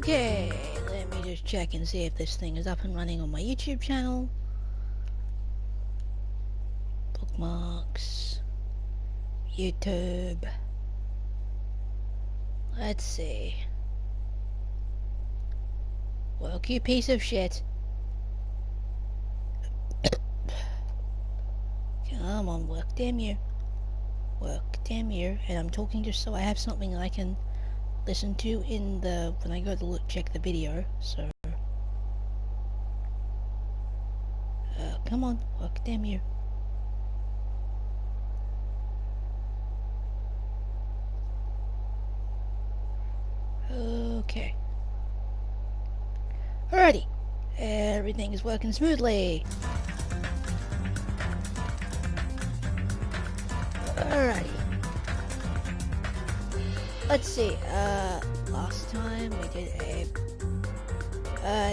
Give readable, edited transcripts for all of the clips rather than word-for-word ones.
Okay, let me just check and see if this thing is up and running on my YouTube channel. Bookmarks. YouTube. Let's see. Work, you piece of shit. Come on, work, damn you. Work, damn you. And I'm talking just so I have something I can listen to in the when I go to look, check the video. So come on, work, damn you. Okay. Alrighty. Everything is working smoothly. Alrighty. Let's see, last time we did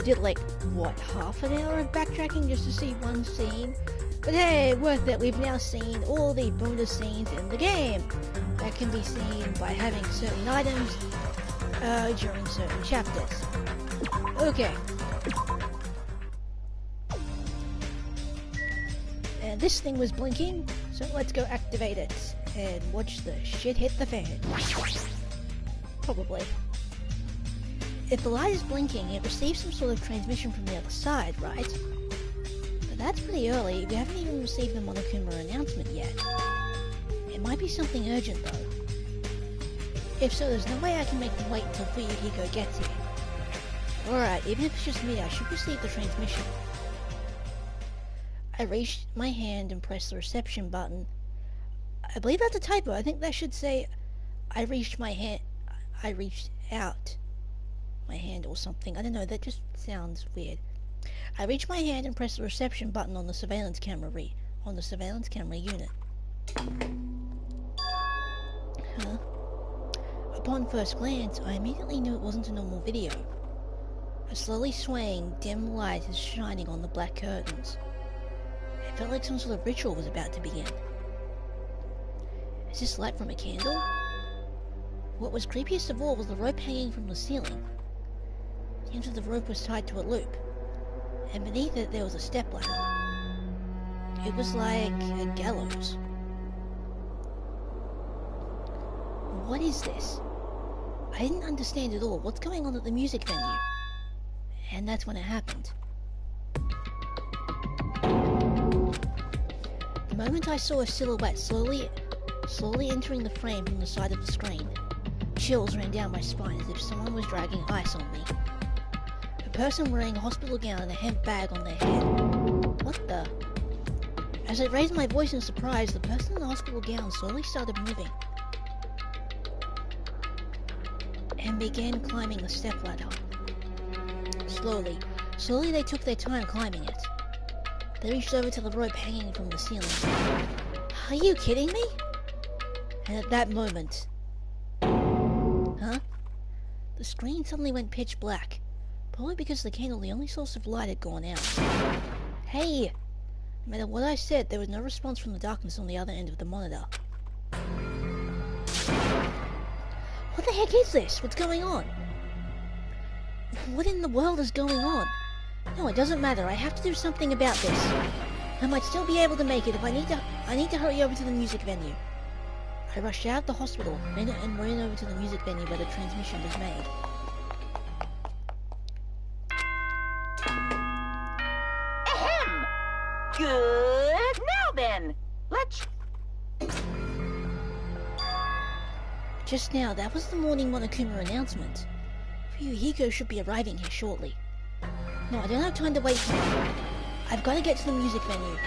did like, what, half an hour of backtracking just to see one scene? But hey, worth it, we've now seen all the bonus scenes in the game that can be seen by having certain items, during certain chapters. Okay. And this thing was blinking, so let's go activate it and watch the shit hit the fan. Probably. If the light is blinking, it receives some sort of transmission from the other side, right? But that's pretty early. We haven't even received the Monokuma announcement yet. It might be something urgent though. If so, there's no way I can make them wait until Fuyuhiko gets here. Alright, even if it's just me, I should receive the transmission. I reached my hand and pressed the reception button. I believe that's a typo. I think that should say I reached out my hand or something. I don't know, that just sounds weird. I reached my hand and pressed the reception button on the surveillance camera unit. Huh? Upon first glance, I immediately knew it wasn't a normal video. A slowly swaying, dim light is shining on the black curtains. It felt like some sort of ritual was about to begin. Is this light from a candle? What was creepiest of all was the rope hanging from the ceiling. The end of the rope was tied to a loop, and beneath it there was a stepladder. It was like a gallows. What is this? I didn't understand at all. What's going on at the music venue? And that's when it happened. The moment I saw a silhouette slowly entering the frame from the side of the screen, chills ran down my spine as if someone was dragging ice on me. A person wearing a hospital gown and a hemp bag on their head. What the? As I raised my voice in surprise, the person in the hospital gown slowly started moving and began climbing the stepladder. Slowly they took their time climbing it. They reached over to the rope hanging from the ceiling. Are you kidding me? And at that moment... Huh? The screen suddenly went pitch black. Probably because the candle, the only source of light, had gone out. Hey! No matter what I said, there was no response from the darkness on the other end of the monitor. What the heck is this? What's going on? What in the world is going on? No, it doesn't matter. I have to do something about this. I might still be able to make it if I need to hurry over to the music venue. I rushed out of the hospital and ran over to the music venue where the transmission was made. Ahem! Good! Now then, let's... Just now, that was the morning Monokuma announcement. Fuyuhiko should be arriving here shortly. No, I don't have time to wait for him. I've got to get to the music venue.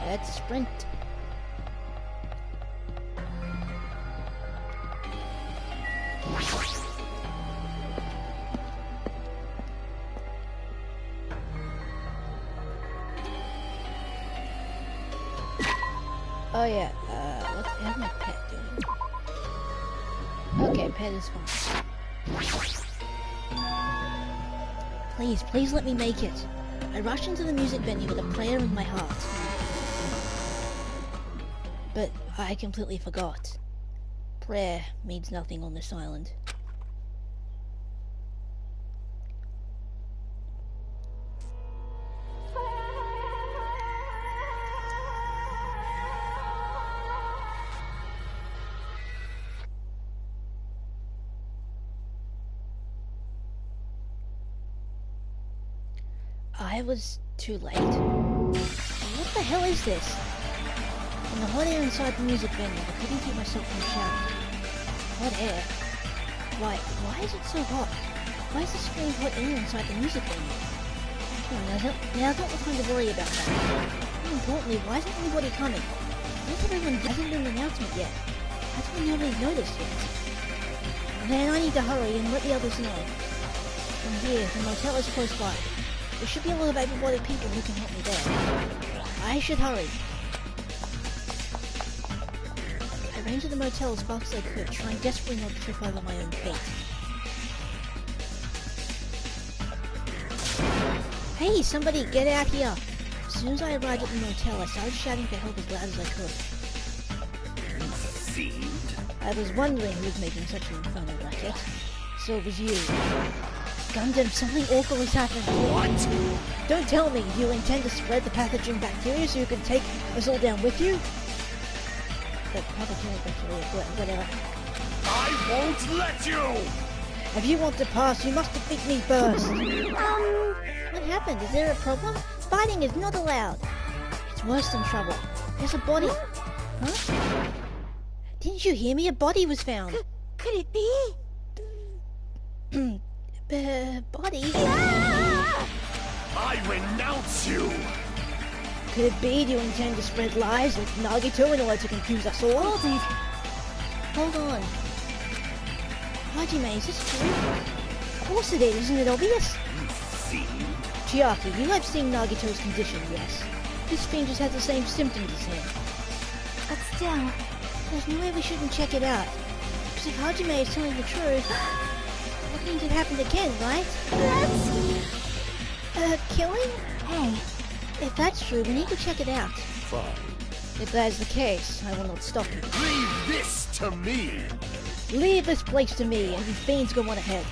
Let's sprint. Oh yeah, how's my pet doing? Okay, pet is fine. Please let me make it. I rushed into the music venue with a prayer in my heart. But I completely forgot. Prayer means nothing on this island. I was too late? What the hell is this? In the hot air inside the music venue, I couldn't keep myself from shouting. Hot air? Why is it so hot? Why is there strange hot air inside the music venue? Now's not the time to worry about that. More importantly, why isn't anybody coming? Where's everyone? Hasn't been an announcement yet. How come nobody's noticed yet? Then I need to hurry and let the others know. From here, the motel is close by. There should be a lot of able-bodied people who can help me there. I should hurry. I ran to the motel as fast as I could, trying desperately not to trip over my own feet. Hey, somebody, get out here! As soon as I arrived at the motel, I started shouting for help as loud as I could. Fiend? I was wondering who was making such an infernal racket. So it was you. Gundam, something awful has happened. What? Don't tell me you intend to spread the pathogen bacteria so you can take us all down with you? The pathogenic bacteria, whatever. I won't let you! If you want to pass, you must defeat me first. What happened? Is there a problem? Fighting is not allowed. It's worse than trouble. There's a body. Huh? Didn't you hear me? A body was found. Could it be? Body? I renounce you! Could it be? Do you intend to spread lies like Nagito in order to confuse us all? Hold it. Hold on. Hajime, is this true? Of course it is, isn't it obvious? You fiend! Chiaki, you have seen Nagito's condition, yes? This fiend just has the same symptoms as him. But still, There's no way we shouldn't check it out. Because if Hajime is telling the truth, that means it happened again, right? that's... Killing? Hey, If that's true, we need to check it out. Fine. If that is the case, I will not stop you. Leave this to me! Leave this place to me, and you fiends go on ahead.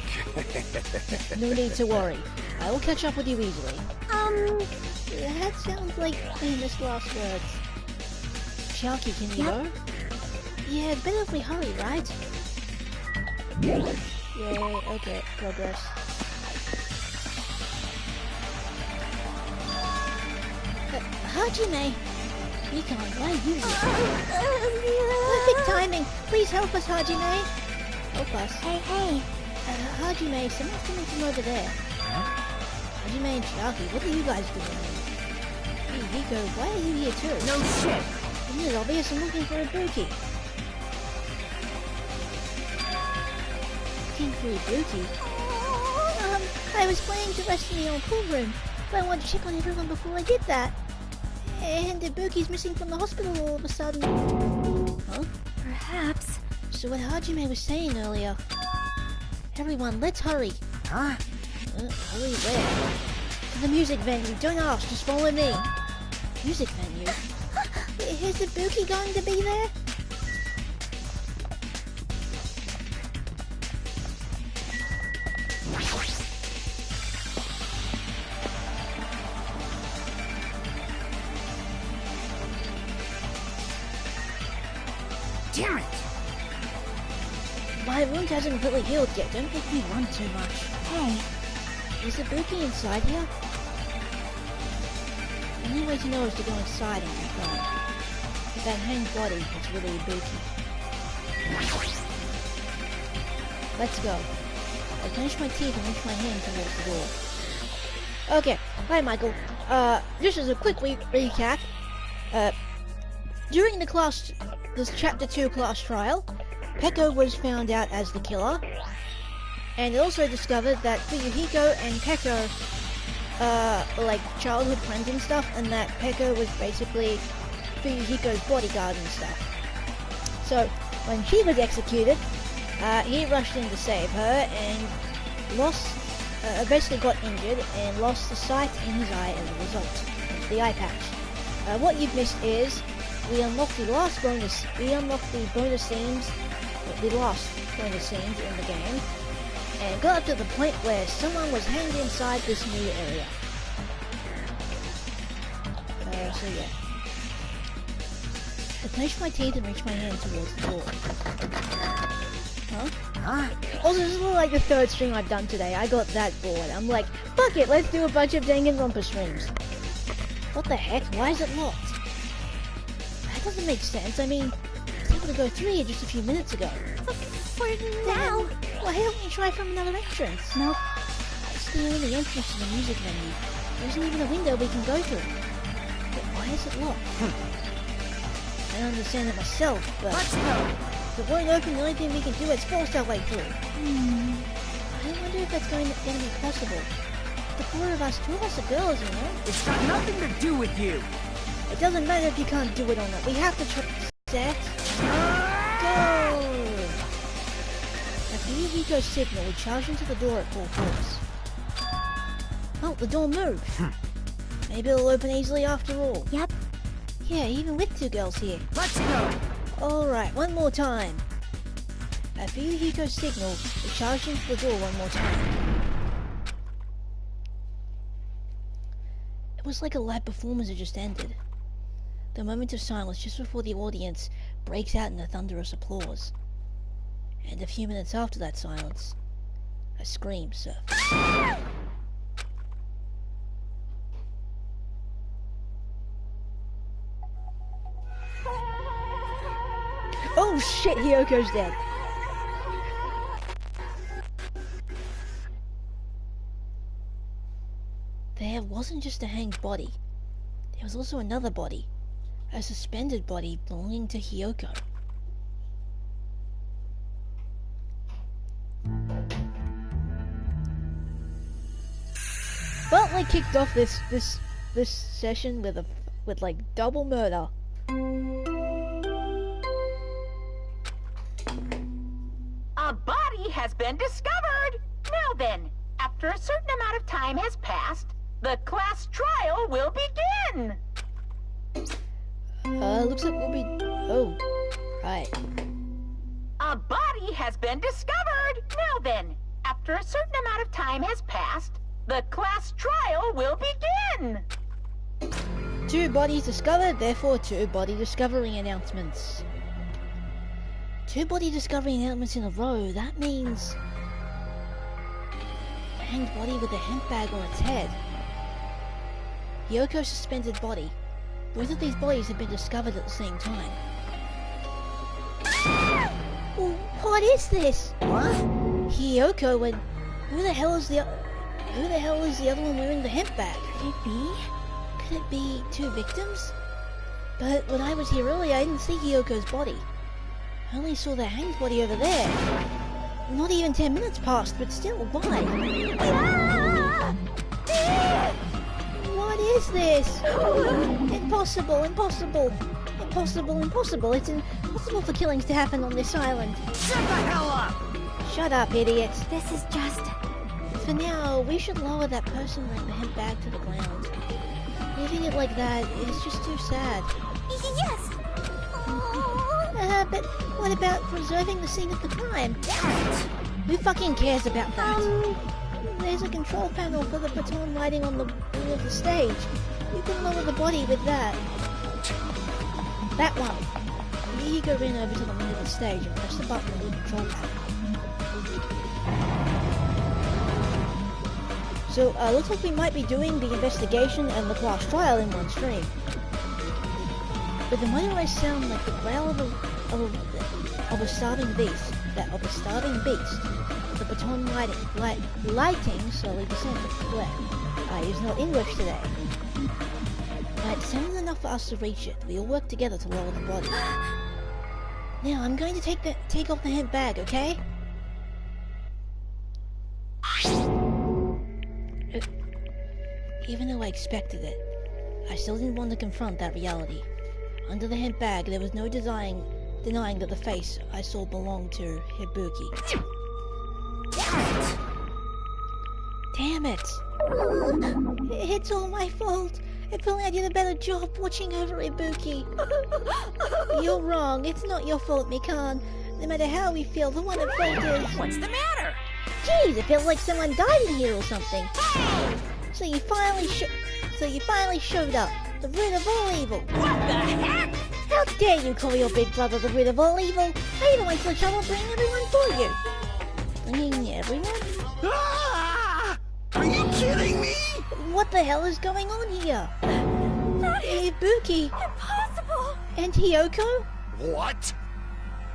No need to worry. I will catch up with you easily. That sounds like famous last words. Chiaki, can you go? Yeah, it's better if we hurry, right? Yay, okay, progress. Hajime! You can't, why are you here? Perfect timing! Please help us, Hajime! Help us. hey. Hajime, someone's coming from over there. Hajime and Chiaki, what are you guys doing? Hey, Hiko, why are you here too? No shit. Isn't it obvious I'm looking for a Ibuki? Looking for Ibuki? I was planning to rest in the old pool room, but I wanted to check on everyone before I did that. And Ibuki's missing from the hospital all of a sudden. Huh? Perhaps. So what Hajime was saying earlier. Everyone, let's hurry. Huh? Hurry where? To the music venue. Don't ask, just follow me. Music venue? Is Ibuki going to be there? Damn it! My wound hasn't completely healed yet. Don't make me run too much. Hey, Is Ibuki inside here? The only way to know is to go inside and confirm. If that hanged body is really Ibuki. Let's go. I clench my teeth and reach my hand towards the door. Okay, hi Michael. Just as a quick recap. During this Chapter 2 class trial, Peko was found out as the killer. And it also discovered that Fuyuhiko and Peko were like childhood friends and stuff, and that Peko was basically Fuyuhiko's bodyguard and stuff. So, when she was executed, he rushed in to save her and basically got injured and lost the sight in his eye as a result of the eye patch. What you've missed is, we unlocked the last bonus scenes, the last bonus scenes in the game, and got up to the point where someone was hanged inside this new area. So yeah. I clenched my teeth and reached my hand towards the door. Also, this is like the third stream I've done today. I got that bored. I'm like, fuck it, let's do a bunch of Danganronpa streams. What the heck? Why is it locked? That doesn't make sense. I mean, I was able to go through here just a few minutes ago. For now. Why don't we try from another entrance? Nope. It's the only entrance to the music venue. There isn't even a window we can go through. But why is it locked? I don't understand it myself, but... Let's go! If it won't open, the only thing we can do is force our way through. I wonder if that's going to be possible. The four of us, two of us are girls, you know? It's got nothing to do with you! It doesn't matter if you can't do it or not. We have to set, go! After Hiko's signal, we charge into the door at full force. Oh, the door moved. Maybe it'll open easily after all. Yep. Yeah, even with two girls here. Let's go! Alright, one more time. After Hiko's signal, we charge into the door one more time. It was like a live performance had just ended. The moment of silence just before the audience breaks out in a thunderous applause. And a few minutes after that silence, a scream surfaced. Oh shit, Hyoko's dead. There wasn't just a hanged body. There was also another body. A suspended body belonging to Hyoko. Well, they kicked off this session with like double murder. A body has been discovered! Now then, after a certain amount of time has passed, the class trial will begin! Looks like we'll be... Oh, right. A body has been discovered! Now then, after a certain amount of time has passed, the class trial will begin! 2 bodies discovered, therefore 2 body discovery announcements. 2 body discovery announcements in a row, that means... a hanged body with a hemp bag on its head. Hyoko's suspended body. Both of these bodies have been discovered at the same time. What is this? What? Hyoko and... Who the hell is the other one wearing the hemp bag? Could it be? Could it be 2 victims? But when I was here earlier, I didn't see Hyoko's body. I only saw the hanged body over there. Not even 10 minutes passed, but still, why? What is this? Impossible, impossible. Impossible, impossible. It's impossible for killings to happen on this island. Shut the hell up! Shut up, idiot. This is just... For now, we should lower that person wearing the hemp bag to the ground. Leaving it like that is just too sad. Yes! But what about preserving the scene of the crime? Who fucking cares about that? There's a control panel for the baton lighting on the wall of the stage. You can lower the body with that. That one. You go in over to the middle of the stage and press the button on the control panel. So, looks like we might be doing the investigation and the class trial in one stream. But the motorized sound like the growl of a starving beast. The baton lighting slowly descended. I use no English today. But it sounded enough for us to reach it. We all work together to lower the body. Now I'm going to take off the hemp bag, okay? Even though I expected it, I still didn't want to confront that reality. Under the hemp bag, there was no denying that the face I saw belonged to Ibuki. Damn it! It's all my fault! If only I did a better job watching over Ibuki. You're wrong, it's not your fault, Mikan. No matter how we feel, the one at fault is... What's the matter? Jeez, it feels like someone died in here or something. So you finally showed up. The root of all evil. What the heck? How dare you call your big brother the root of all evil? I even went to the trouble bringing everyone for you. Bringing everyone? Ah! Are you kidding me? What the hell is going on here? Ibuki Impossible! and Hiyoko? What?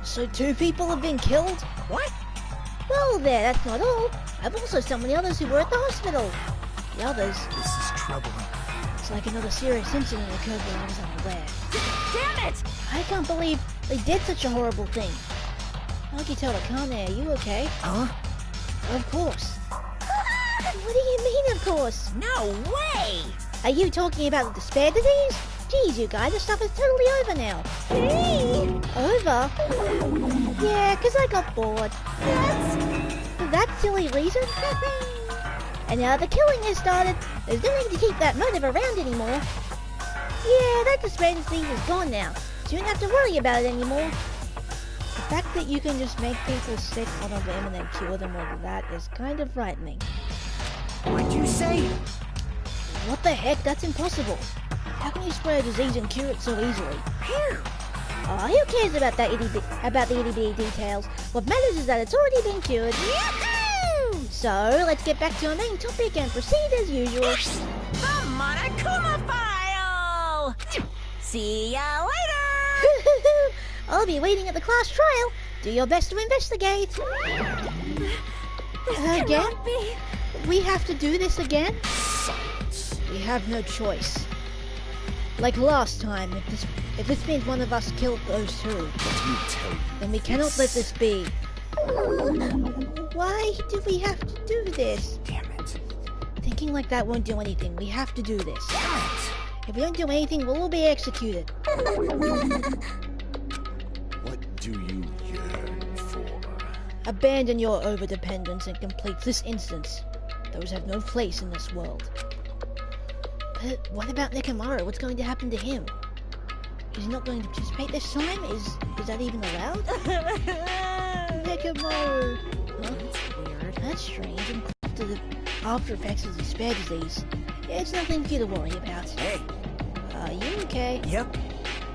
So 2 people have been killed? What? Well there, that's not all. I've also summoned the others who were at the hospital. The others? This is troubling. It's like another serious incident occurred where I was unaware. Damn it! I can't believe they did such a horrible thing. Nagitara Kane, are you okay? Huh? Of course. What do you mean, of course? No way! Are you talking about the despair disease? Geez, you guys, the stuff is totally over now. Hey! Over? Yeah, 'cause I got bored. For that silly reason? And now the killing has started. There's no need to keep that motive around anymore. Yeah, that despair disease is gone now, so you don't have to worry about it anymore. The fact that you can just make people sick on a whim and then cure them over that is kind of frightening. What'd you say? What the heck? That's impossible. How can you spread a disease and cure it so easily? Phew! Oh, who cares about that the itty bitty details? What matters is that it's already been cured. Yahoo! So, let's get back to our main topic and proceed as usual. The Monokuma File! See ya later! I'll be waiting at the class trial. Do your best to investigate. This Again? cannot be. We have to do this again? We have no choice. Like last time, if this means one of us killed those 2, then we cannot let this be. Why do we have to do this? Damn it. Thinking like that won't do anything. We have to do this. If we don't do anything, we'll all be executed. What do you yearn for? Abandon your overdependence and complete this instance. Those have no place in this world. But what about Nekomaru? What's going to happen to him? Is he not going to participate this time? Is that even allowed? Nekomaru! Huh? That's weird. That's strange. And after the after effects of the despair disease, it's nothing for you to worry about. Hey. Are you okay? Yep.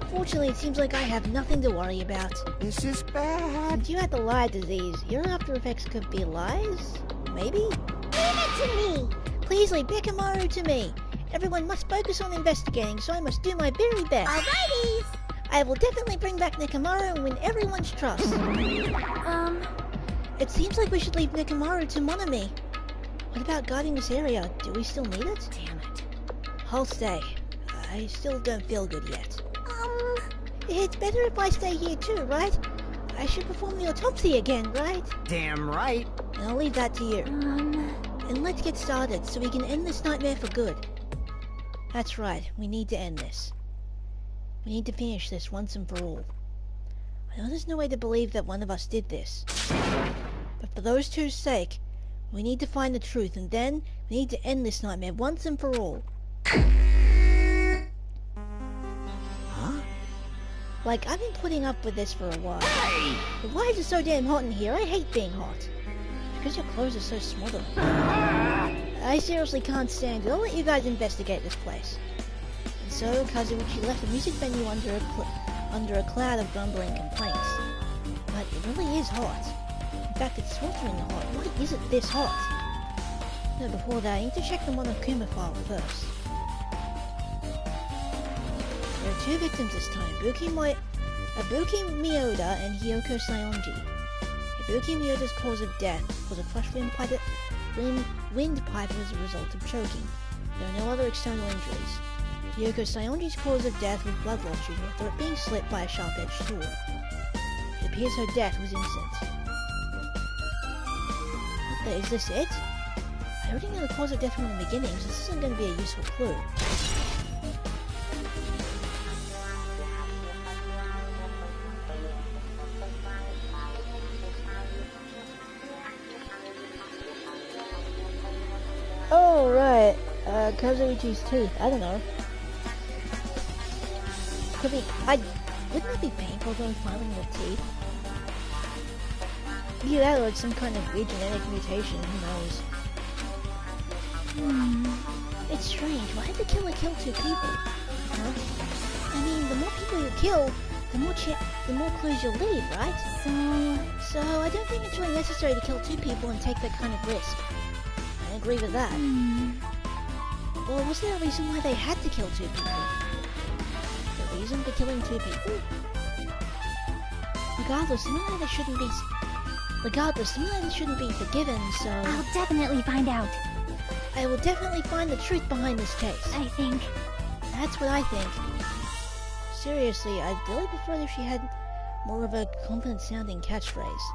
Fortunately, it seems like I have nothing to worry about. This is bad. If you had the lie disease, your after effects could be lies? Maybe? Leave it to me! Please leave Nekomaru to me. Everyone must focus on investigating, so I must do my very best. Alrighties! I will definitely bring back Nekomaru and win everyone's trust. It seems like we should leave Nekomaru to Monami. What about guarding this area? Do we still need it? Damn it. I'll stay. I still don't feel good yet. It's better if I stay here too, right? I should perform the autopsy again, right? Damn right. And I'll leave that to you. And let's get started so we can end this nightmare for good. That's right, we need to end this. We need to finish this once and for all. I know there's no way to believe that one of us did this. But for those 2's sake, we need to find the truth, and then we need to end this nightmare once and for all. Huh? Like, I've been putting up with this for a while. Hey! But why is it so damn hot in here? I hate being hot. Because your clothes are so smothered. I seriously can't stand it. I'll let you guys investigate this place. And so, Kazuichi left the music venue under a cloud of grumbling complaints. But it really is hot. In fact, it's sweltering hot. Why is it this hot? No, before that, I need to check the Monokuma file first. There are 2 victims this time, Ibuki Miyoda and Hiyoko Saionji. Ibuki Miyoda's cause of death was a flash windpipe as a result of choking. There are no other external injuries. Hiyoko Saionji's cause of death was blood loss due to her throat being slit by a sharp-edged sword. It appears her death was innocent. What the, is this it? I already know the cause of death from the beginning, so this isn't going to be a useful clue. Oh, right. Kazuichi's teeth. I don't know. Could be... Wouldn't it be painful though, filing your teeth? Either that or it's some kind of weird genetic mutation, who knows. It's strange. Why did the killer kill 2 people? Huh? I mean, the more people you kill, the more clues you'll leave, right? So I don't think it's really necessary to kill 2 people and take that kind of risk. I agree with that. Well, was there a reason why they had to kill 2 people? The reason for killing 2 people? Regardless, similarly they shouldn't be forgiven, so... I'll definitely find out. I will definitely find the truth behind this case. I think. That's what I think. Seriously, I'd really prefer if she had more of a confident-sounding catchphrase.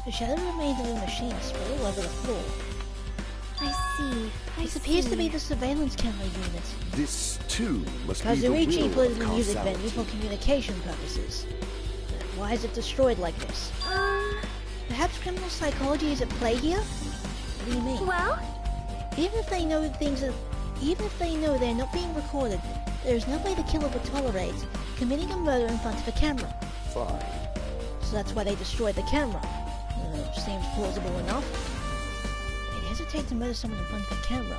The shadow remains of the machine spread all over the floor. I see. This appears to be the surveillance camera unit. This, too, must be the Kazuichi will put it of in the music venue causality. for communication purposes. But why is it destroyed like this? Perhaps criminal psychology is at play here? What do you mean? Well, Even if they know they're not being recorded, there is no way the killer would tolerate committing a murder in front of a camera. Fine. So that's why they destroyed the camera. Seems plausible enough. They'd hesitate to murder someone in front of a camera.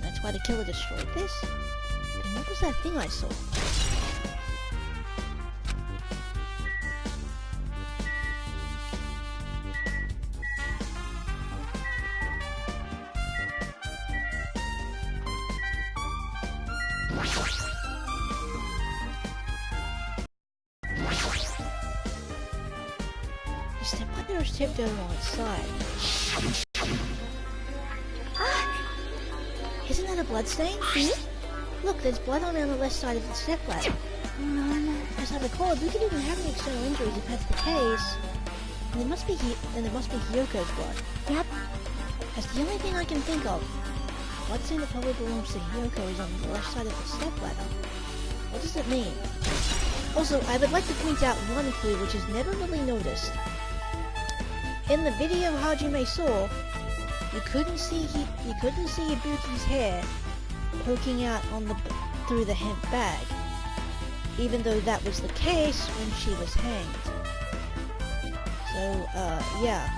That's why the killer destroyed this? Then what was that thing I saw? The stepladder is tipped over on its side. Isn't that a bloodstain? Look, there's blood on the left side of the stepladder. As I recall, Buki didn't have any external injuries if that's the case. Then it must be Hyoko's blood. yep. That's the only thing I can think of. The bloodstain that probably belongs to Hyoko is on the left side of the stepladder. What does it mean? Also, I would like to point out one clue which is never really noticed. In the video Hajime saw, you couldn't see Ibuki's hair poking out through the hemp bag, even though that was the case when she was hanged. So, yeah.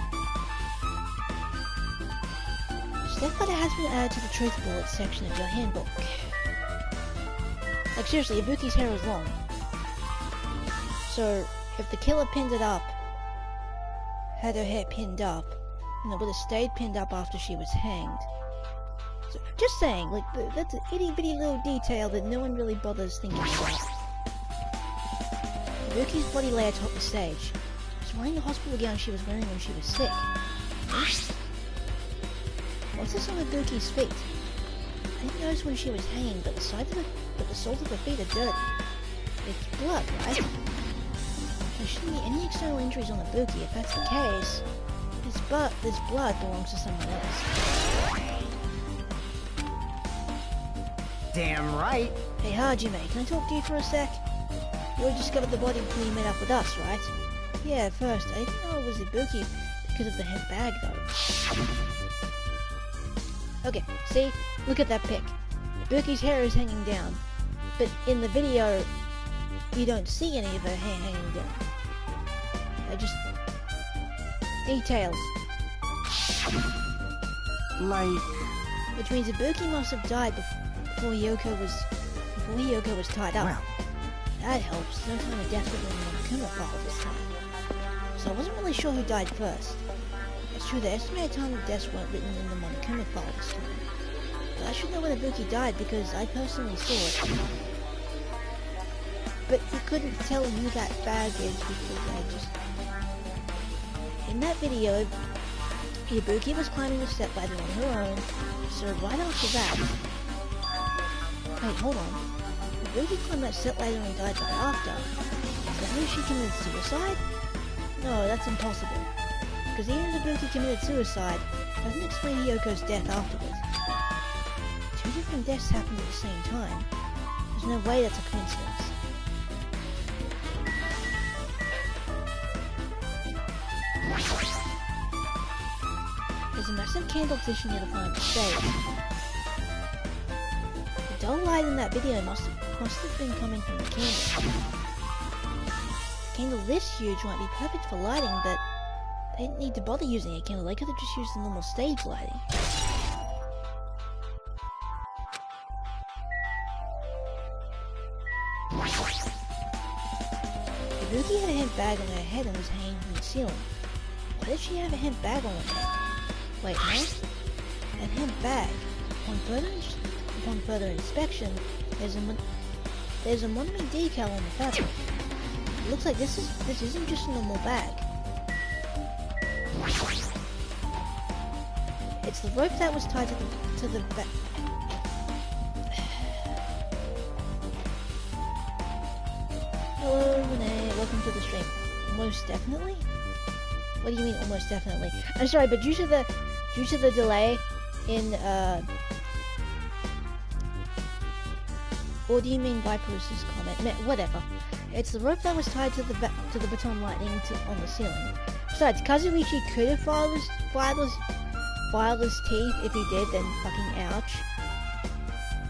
Stepladder has been added to the truth bullet section of your handbook. Like seriously, Ibuki's hair is long. So, if the killer pinned it up, had her hair pinned up, and it would have stayed pinned up after she was hanged. So, just saying, like, that's an itty-bitty little detail that no one really bothers thinking about. Ibuki's body lay atop the stage. She's wearing the hospital gown she was wearing when she was sick. What's this on Ibuki's feet? I didn't notice when she was hanging, but the soles of her feet are dirty. It's blood, right? There shouldn't be any external injuries on Ibuki. If that's the case, this blood belongs to someone else. Damn right. Hey Hajime, can I talk to you for a sec? You already discovered the body before you met up with us, right? Yeah, at first. I didn't know it was Ibuki because of the hemp bag, though. Okay, see? Look at that pic. Ibuki's hair is hanging down, but in the video, you don't see any of her hair hanging down. Just details. Like, Which means Ibuki must have died before Hyoko was tied up. well, That helps. No time of death within the Monokuma file this time. So I wasn't really sure who died first. It's true, the estimated time of deaths weren't written in the Monokuma file this time. But I should know when Ibuki died because I personally saw it. But you couldn't tell who that bag is because I just... In that video, Ibuki was climbing the stepladder on her own, so right after that... Wait, hold on. Ibuki climbed that stepladder and died right after. Does that mean she committed suicide? No, that's impossible. Because even if Ibuki committed suicide, it doesn't explain Hyoko's death afterwards. 2 different deaths happened at the same time. There's no way that's a coincidence. There's a massive candle position near the front of the stage. The dull light in that video must have been coming from the candle. A candle this huge might be perfect for lighting, but they didn't need to bother using a candle. They could have just used the normal stage lighting. Ibuki had a hemp bag on her head and was hanging from the ceiling. Why did she have a hemp bag on her head? Wait, no? That hemp bag. Upon further inspection, there's a Monami decal on the fabric. It looks like this isn't just a normal bag. It's the rope that was tied to the back. Hello, Renee. Welcome to the stream. Most definitely? What do you mean, almost definitely? I'm sorry, but due to the delay in or do you mean by Bruce's comment? Whatever. It's the rope that was tied to the baton lighting on the ceiling. Besides, Kazuichi could have filed his teeth. If he did, then fucking ouch.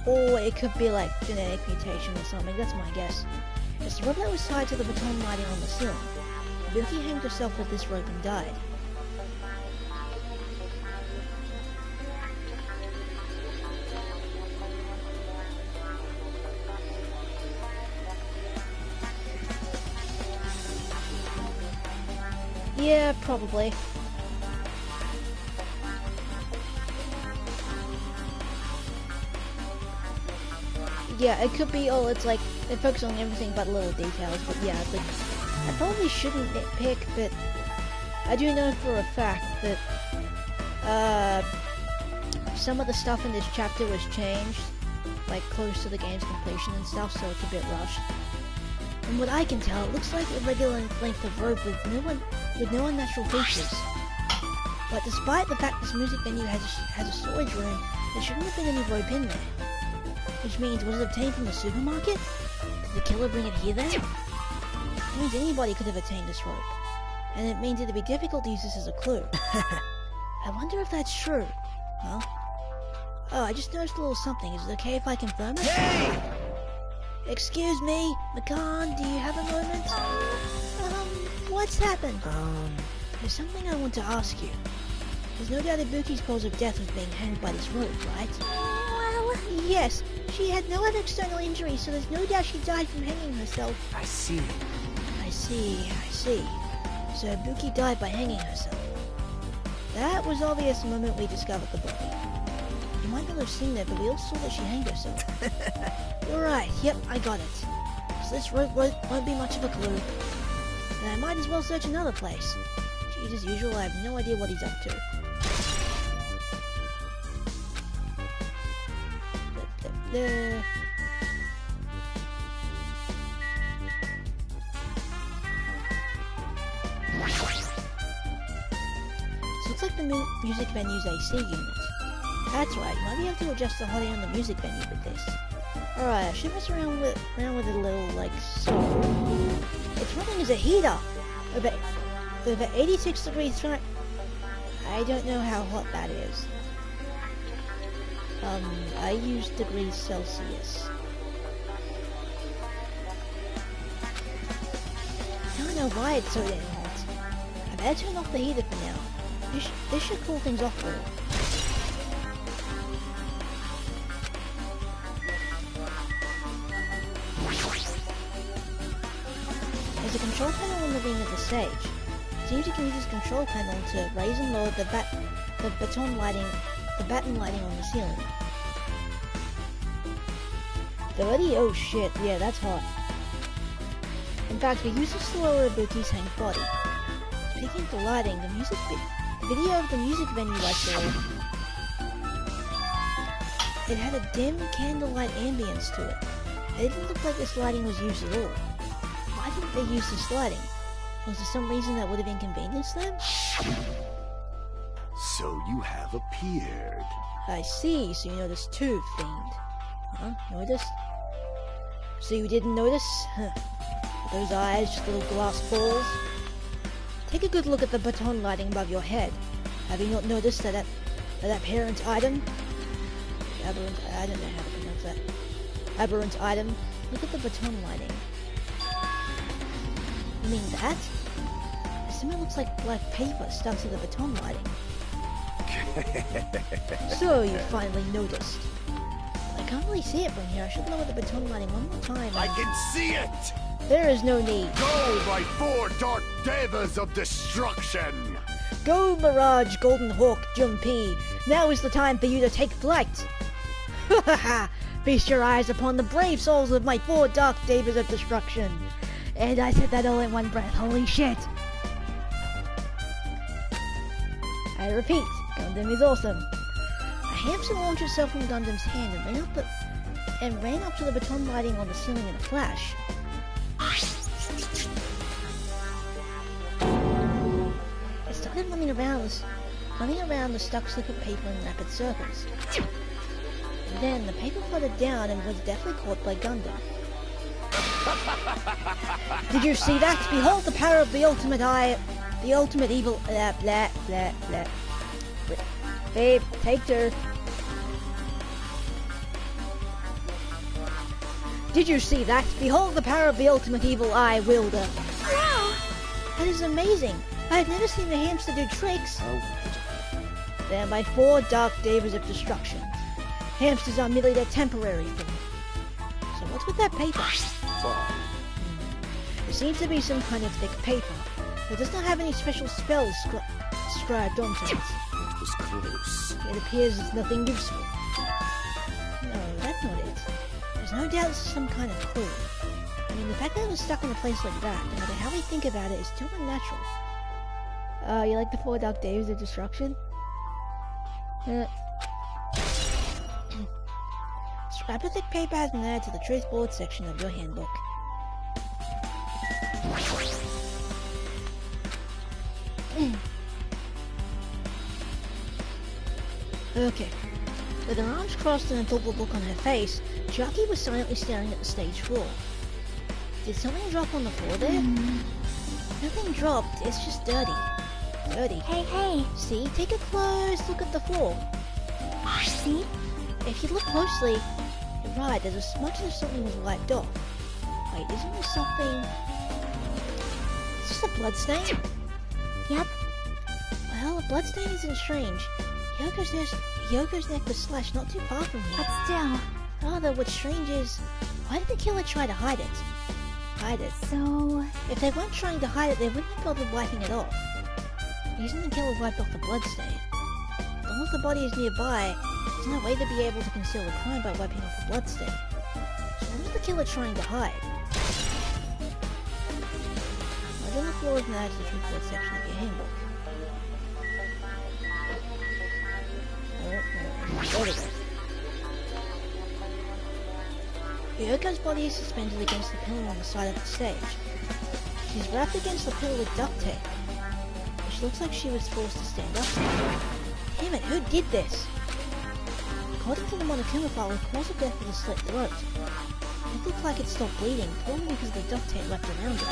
Or it could be like genetic mutation or something. That's my guess. It's the rope that was tied to the baton lighting on the ceiling. Ibuki hanged herself with this rope and died. Yeah, probably. Yeah, it could be, it's like, it focuses on everything but little details, but yeah, it's like, I probably shouldn't nitpick, but I do know for a fact that, some of the stuff in this chapter was changed, like, close to the game's completion and stuff, so it's a bit rushed. From what I can tell, it looks like a regular length of rope with no unnatural features. But despite the fact this music venue has a storage room, there shouldn't have been any rope in there. Which means, was it obtained from the supermarket? Did the killer bring it here then? It means anybody could have obtained this rope. And it means it'd be difficult to use this as a clue. I wonder if that's true. Huh? Oh, I just noticed a little something. Is it okay if I confirm it? Hey! Excuse me, McCann, do you have a moment? What's happened? There's something I want to ask you. There's no doubt Ibuki's cause of death was being hanged by this rope, right? Well... Yes, she had no other external injuries, so there's no doubt she died from hanging herself. I see. I see. So Ibuki died by hanging herself. That was obvious the moment we discovered the body. You might not have seen it, but we all saw that she hanged herself. You're right, yep, I got it. So this rope won't be much of a clue. And I might as well search another place. Geez, as usual, I have no idea what he's up to. So looks like the music venue's AC unit. That's right, might be able to adjust the hottie on the music venue with this. Alright, I should mess around with it a little, like so. It's running as a heater! Over 86 degrees Fahrenheit. I don't know how hot that is. I use degrees Celsius. I don't know why it's so damn hot. I better turn off the heater for now. This should cool things off a little. There's a control panel on the wing of the stage. It seems you can use this control panel to raise and lower the baton lighting on the ceiling. 30? Oh shit, yeah, that's hot. In fact, we use this to lower Ibuki's hanged body. Speaking of the lighting, the video of the music venue I saw, it had a dim candlelight ambience to it. It didn't look like this lighting was used at all. Why didn't they use this lighting? Was there some reason that would have inconvenienced them? So you have appeared. I see, so you noticed too, Fiend. Huh? Noticed? So you didn't notice? Huh. Those eyes, just little glass balls? Take a good look at the baton lighting above your head. Have you not noticed that apparent item? Aberrant, I don't know how to pronounce that. Aberrant item? Look at the baton lighting. You mean that? It somehow looks like black paper stuck to the baton lighting. So you finally noticed. I can't really see it from here. I should lower the baton lighting one more time. I can see it! There is no need. Go, my 4 dark devas of destruction! Go, Mirage, Golden Hawk, Junpei. Now is the time for you to take flight. Ha ha ha! Feast your eyes upon the brave souls of my 4 dark devas of destruction. And I said that all in one breath. Holy shit! I repeat, Gundam is awesome. A hamster launched itself from Gundam's hand and ran up to the baton lighting on the ceiling in a flash. It started running around the stuck slip of paper in rapid circles. And then the paper fluttered down and was deftly caught by Gundam. Did you see that? Behold the power of the ultimate eye, the ultimate evil. Blah blah blah blah. Babe, take her. Did you see that? Behold the power of the ultimate evil eye wielder. Wow! That is amazing. I have never seen a hamster do tricks. They are my 4 dark devas of destruction. Hamsters are merely their temporary form. So what's with that paper? It seems to be some kind of thick paper. It does not have any special spells scribed onto it. It was close. It appears it's nothing useful. No, that's not it. There's no doubt this is some kind of clue. I mean, the fact that it was stuck in a place like that, no matter how we think about it, is too unnatural. You like the 4 dark devas of destruction? Scrap of thick paper has been added to the truth board section of your handbook. Okay. With her arms crossed and a thoughtful look on her face, Jackie was silently staring at the stage floor. Did something drop on the floor there? Nothing dropped, it's just dirty. Dirty. Hey. See? Take a close look at the floor. See? If you look closely, you're right, there's a smudge as if something was wiped off. Wait, isn't there something... Is this a bloodstain? Yep. Well, a bloodstain isn't strange. Yoko's neck was slashed not too far from here. But still. Rather, what's strange is, why did the killer try to hide it? So... If they weren't trying to hide it, they wouldn't have bothered wiping it off. Using the killer wiped off the bloodstain. As long as the body is nearby, there's no way to be able to conceal the crime by wiping off the bloodstain. So what was the killer trying to hide? Right on the floor is now to the truth board section of your handbook. There we go. Yoko's body is suspended against the pillar on the side of the stage. She's wrapped against the pillar with duct tape, which looks like she was forced to stand up. Damn it, who did this? According to the Monokuma file, the cause of death was a slit throat. It looked like it stopped bleeding, probably because of the duct tape wrapped around it.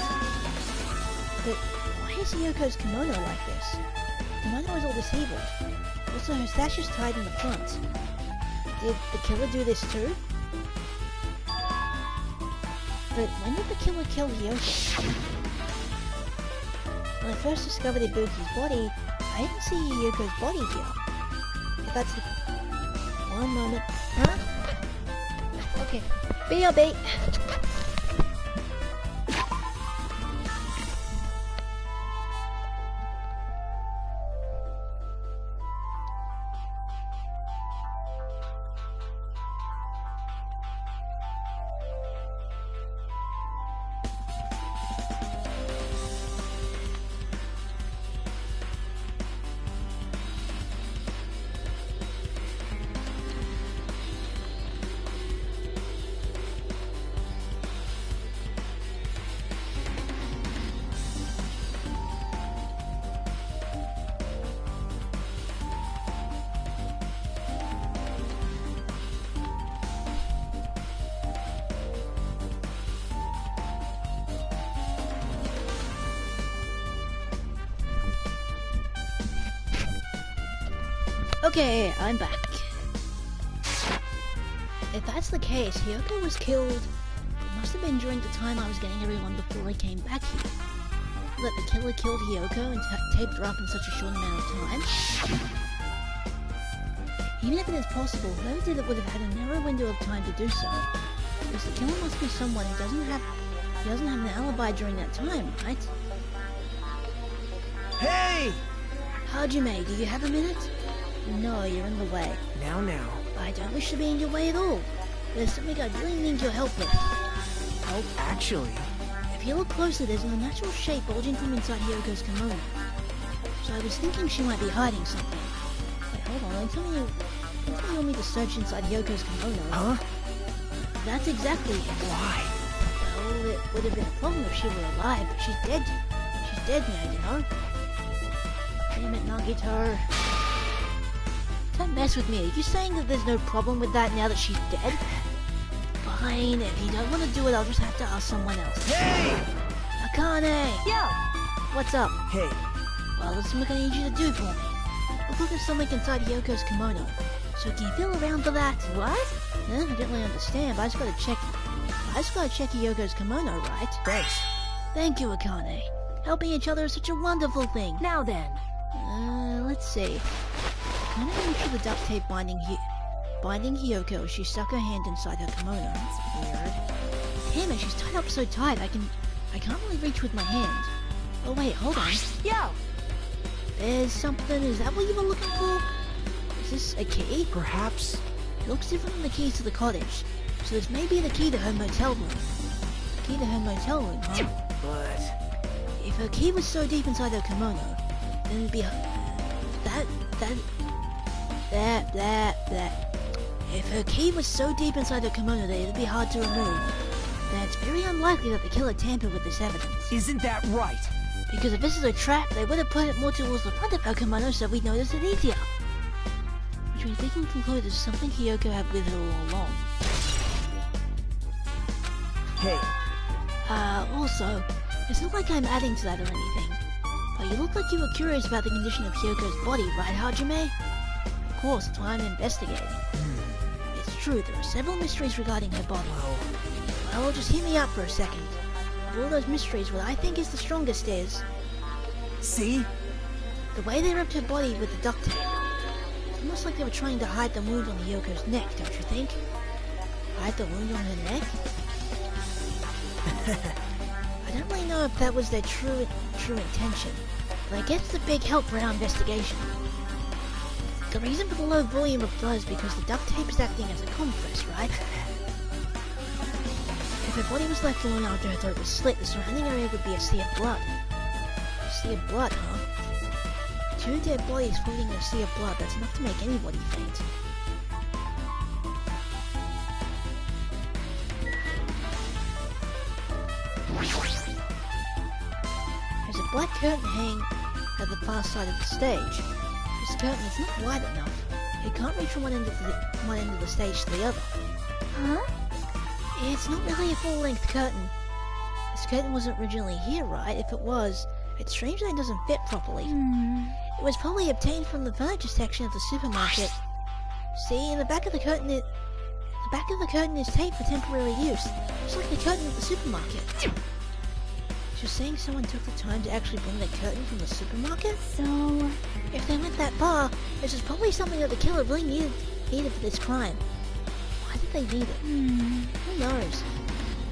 But why is Yoko's kimono like this? The kimono is all disabled. Also, her sash is tied in the front. Did the killer do this too? But when did the killer kill Hyoko? When I first discovered Ibuki's body, I didn't see Yoko's body here. If that's the... One moment. Huh? Okay. BRB. Okay, I'm back. If that's the case, Hyoko was killed. It must have been during the time I was getting everyone before I came back here. That the killer killed Hyoko and taped her up in such a short amount of time. Even if it is possible, whoever did it would have had a narrow window of time to do so. Because the killer must be someone who doesn't have an alibi during that time, right? Hey! Hajime, do you have a minute? No, you're in the way. Now. I don't wish to be in your way at all. There's something I really need your help with. Help? Actually... If you look closely, there's an unnatural shape bulging from inside Hyoko's kimono. So I was thinking she might be hiding something. Wait, hold on, tell me you want me to search inside Hyoko's kimono. Huh? That's exactly it. Why? Well, it would have been a problem if she were alive, but she's dead. She's dead now, you know? Damn it, Nagito. Don't mess with me. Are you saying that there's no problem with that now that she's dead? Fine, if you don't want to do it, I'll just have to ask someone else. Hey! Akane! Yo! What's up? Hey, Well, that's what I need you to do for me. Look like there's something inside Hyoko's kimono. So can you feel around for that? What? I don't really understand, but I just gotta check Hyoko's kimono, right? thanks. Thank you, Akane. Helping each other is such a wonderful thing. Now then. Let's see. Kind of make sure the duct tape binding Hyoko as she stuck her hand inside her kimono. That's weird. Damn it, she's tied up so tight I can't really reach with my hand. Oh wait, hold on. Yo! There's something, is that what you were looking for? Is this a key? Perhaps... It looks different from the keys to the cottage. So this may be the key to her motel room. The key to her motel room, huh? But... If her key was so deep inside her kimono, then it'd be If her key was so deep inside her kimono that it'd be hard to remove, then it's very unlikely that the killer tampered with this evidence. Isn't that right? Because if this is a trap, they would have put it more towards the front of her kimono so we'd notice it easier. Which means we can conclude there's something Hyoko had with her all along. Hey, Also, it's not like I'm adding to that or anything, but you look like you were curious about the condition of Hyoko's body, right, Hajime? Of course, that's why I'm investigating. It's true, there are several mysteries regarding her body. Well, just hear me out for a second. Of all those mysteries, what I think is the strongest is... see? the way they wrapped her body with the duct tape. It's almost like they were trying to hide the wound on Hyoko's neck, don't you think? Hide the wound on her neck? I don't really know if that was their true intention, but I guess it's a big help for our investigation. The reason for the low volume of blood is because the duct tape is acting as a compress, right? If her body was left alone after her throat was slit, the surrounding area would be a sea of blood. A sea of blood, huh? 2 dead bodies floating in a sea of blood, that's enough to make anybody faint. There's a black curtain hanging at the far side of the stage. This curtain is not wide enough. It can't reach from one end of the stage to the other. Huh? It's not really a full-length curtain. This curtain wasn't originally here, right? If it was, it's strange that it doesn't fit properly. It was probably obtained from the furniture section of the supermarket. See, in the back of the curtain is taped for temporary use, just like the curtain at the supermarket. You're saying someone took the time to actually bring the curtain from the supermarket? So... If they went that far, this is probably something that the killer really needed for this crime. Why did they need it? Who knows?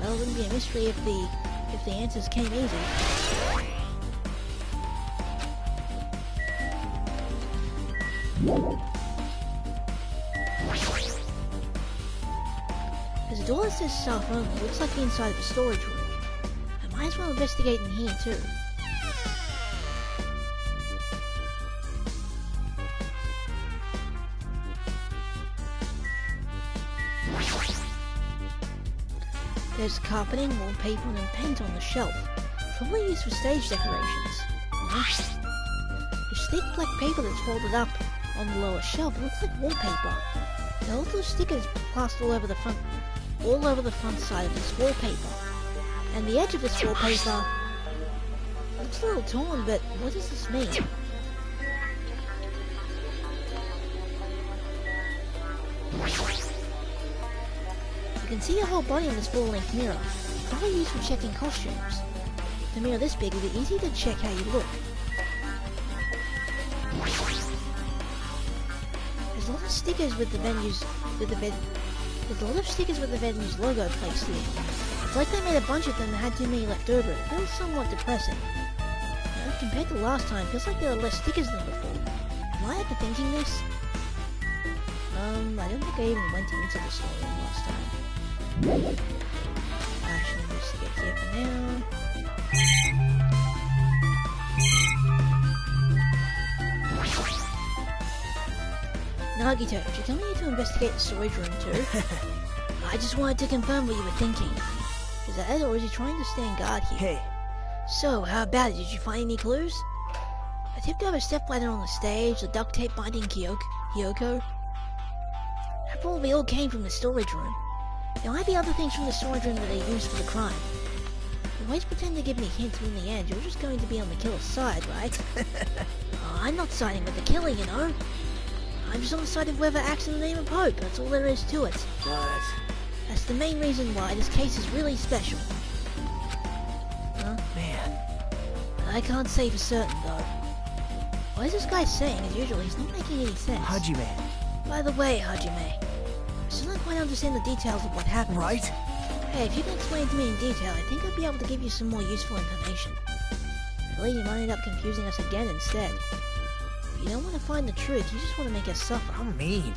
Well, it wouldn't be a mystery if the answers came easy. There's a door that says staff only. It looks like the inside of a storage room. I might as well investigate in here too. There's carpeting, wallpaper, and paint on the shelf. Probably used for stage decorations. There's thick black paper that's folded up on the lower shelf. It looks like wallpaper. There are also stickers plastered all over the front side of this wallpaper. And the edge of this wallpaper looks a little torn, but what does this mean? You can see your whole body in this full-length mirror, probably used for checking costumes. With a mirror this big, it'll be easy to check how you look. There's a lot of stickers with the venue's there's a lot of stickers with the venue's logo placed here. It's like they made a bunch of them and had too many left over. It feels somewhat depressing. Compared to last time, it feels like there are less stickers than before. Am I overthinking this? I don't think I even went into the storeroom last time. Actually, investigate here for now. Nagito, did you tell me to investigate the storage room too? I just wanted to confirm what you were thinking. Is that it, or is he trying to stand guard here? Hey. So, how about it? Did you find any clues? I tipped over a stepladder on the stage, the duct tape binding Hyoko. That probably all came from the storage room. There might be other things from the storage room that they used for the crime. You always pretend to give me hints, but in the end, you're just going to be on the killer's side, right? I'm not siding with the killer, you know. I'm just on the side of whoever acts in the name of hope. That's all there is to it. But... That's the main reason why this case is really special. Huh? Man. I can't say for certain, though. What is this guy saying? As usual, he's not making any sense. Hajime. By the way, Hajime, I still don't quite understand the details of what happened. Right? Hey, if you can explain to me in detail, I think I'd be able to give you some more useful information. Really, you might end up confusing us again instead. You don't want to find the truth, you just want to make us suffer. How mean.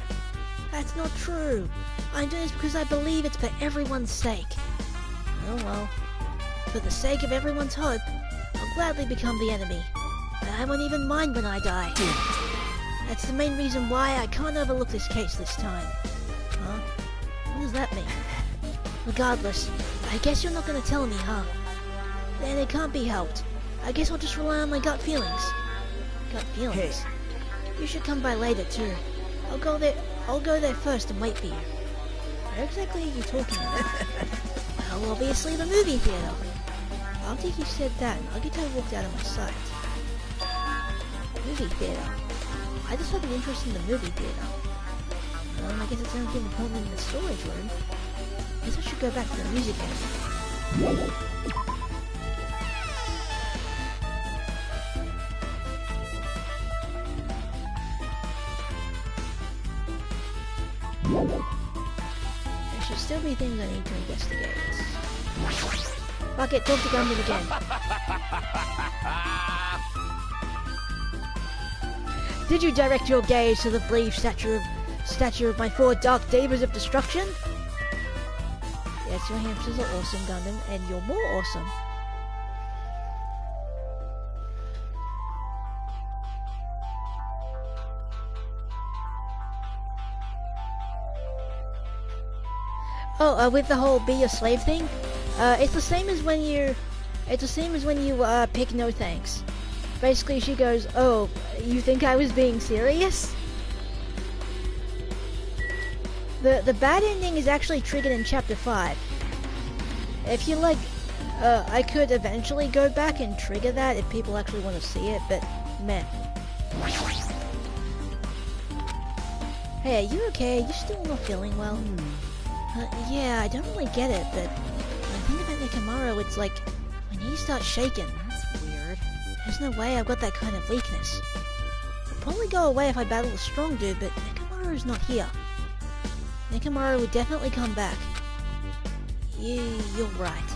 That's not true. I'm doing this because I believe it's for everyone's sake. Oh well. For the sake of everyone's hope, I'll gladly become the enemy. And I won't even mind when I die. That's the main reason why I can't overlook this case this time. Huh? What does that mean? Regardless, I guess you're not gonna tell me, huh? Then it can't be helped. I guess I'll just rely on my gut feelings. Gut feelings? Hey. You should come by later too. I'll go there first and wait for you. Where exactly are you talking about? Well, obviously the movie theater. After he said that, Nagito walked out of my sight. Movie theater. I just have an interest in the movie theater. I guess it's anything important in the storage room. Guess I should go back to the music venue. There should still be things I need to investigate. Fuck it, talk to Gundam again. Did you direct your gaze to the brave statue of my 4 dark devas of destruction? Yes, your hamsters are awesome, Gundam, and you're more awesome. Oh, with the whole be a slave thing? It's the same as when you pick no thanks. Basically, she goes, oh, you think I was being serious? The bad ending is actually triggered in Chapter 5. If you like, I could eventually go back and trigger that if people actually want to see it, but meh. Hey, are you okay? Are you still not feeling well? Yeah, I don't really get it, but when I think about Nekomaru, it's like, my knees start shaking. That's weird. There's no way I've got that kind of weakness. It'll probably go away if I battle a strong dude, but Nekomaru's not here. Nekomaru would definitely come back. You're right.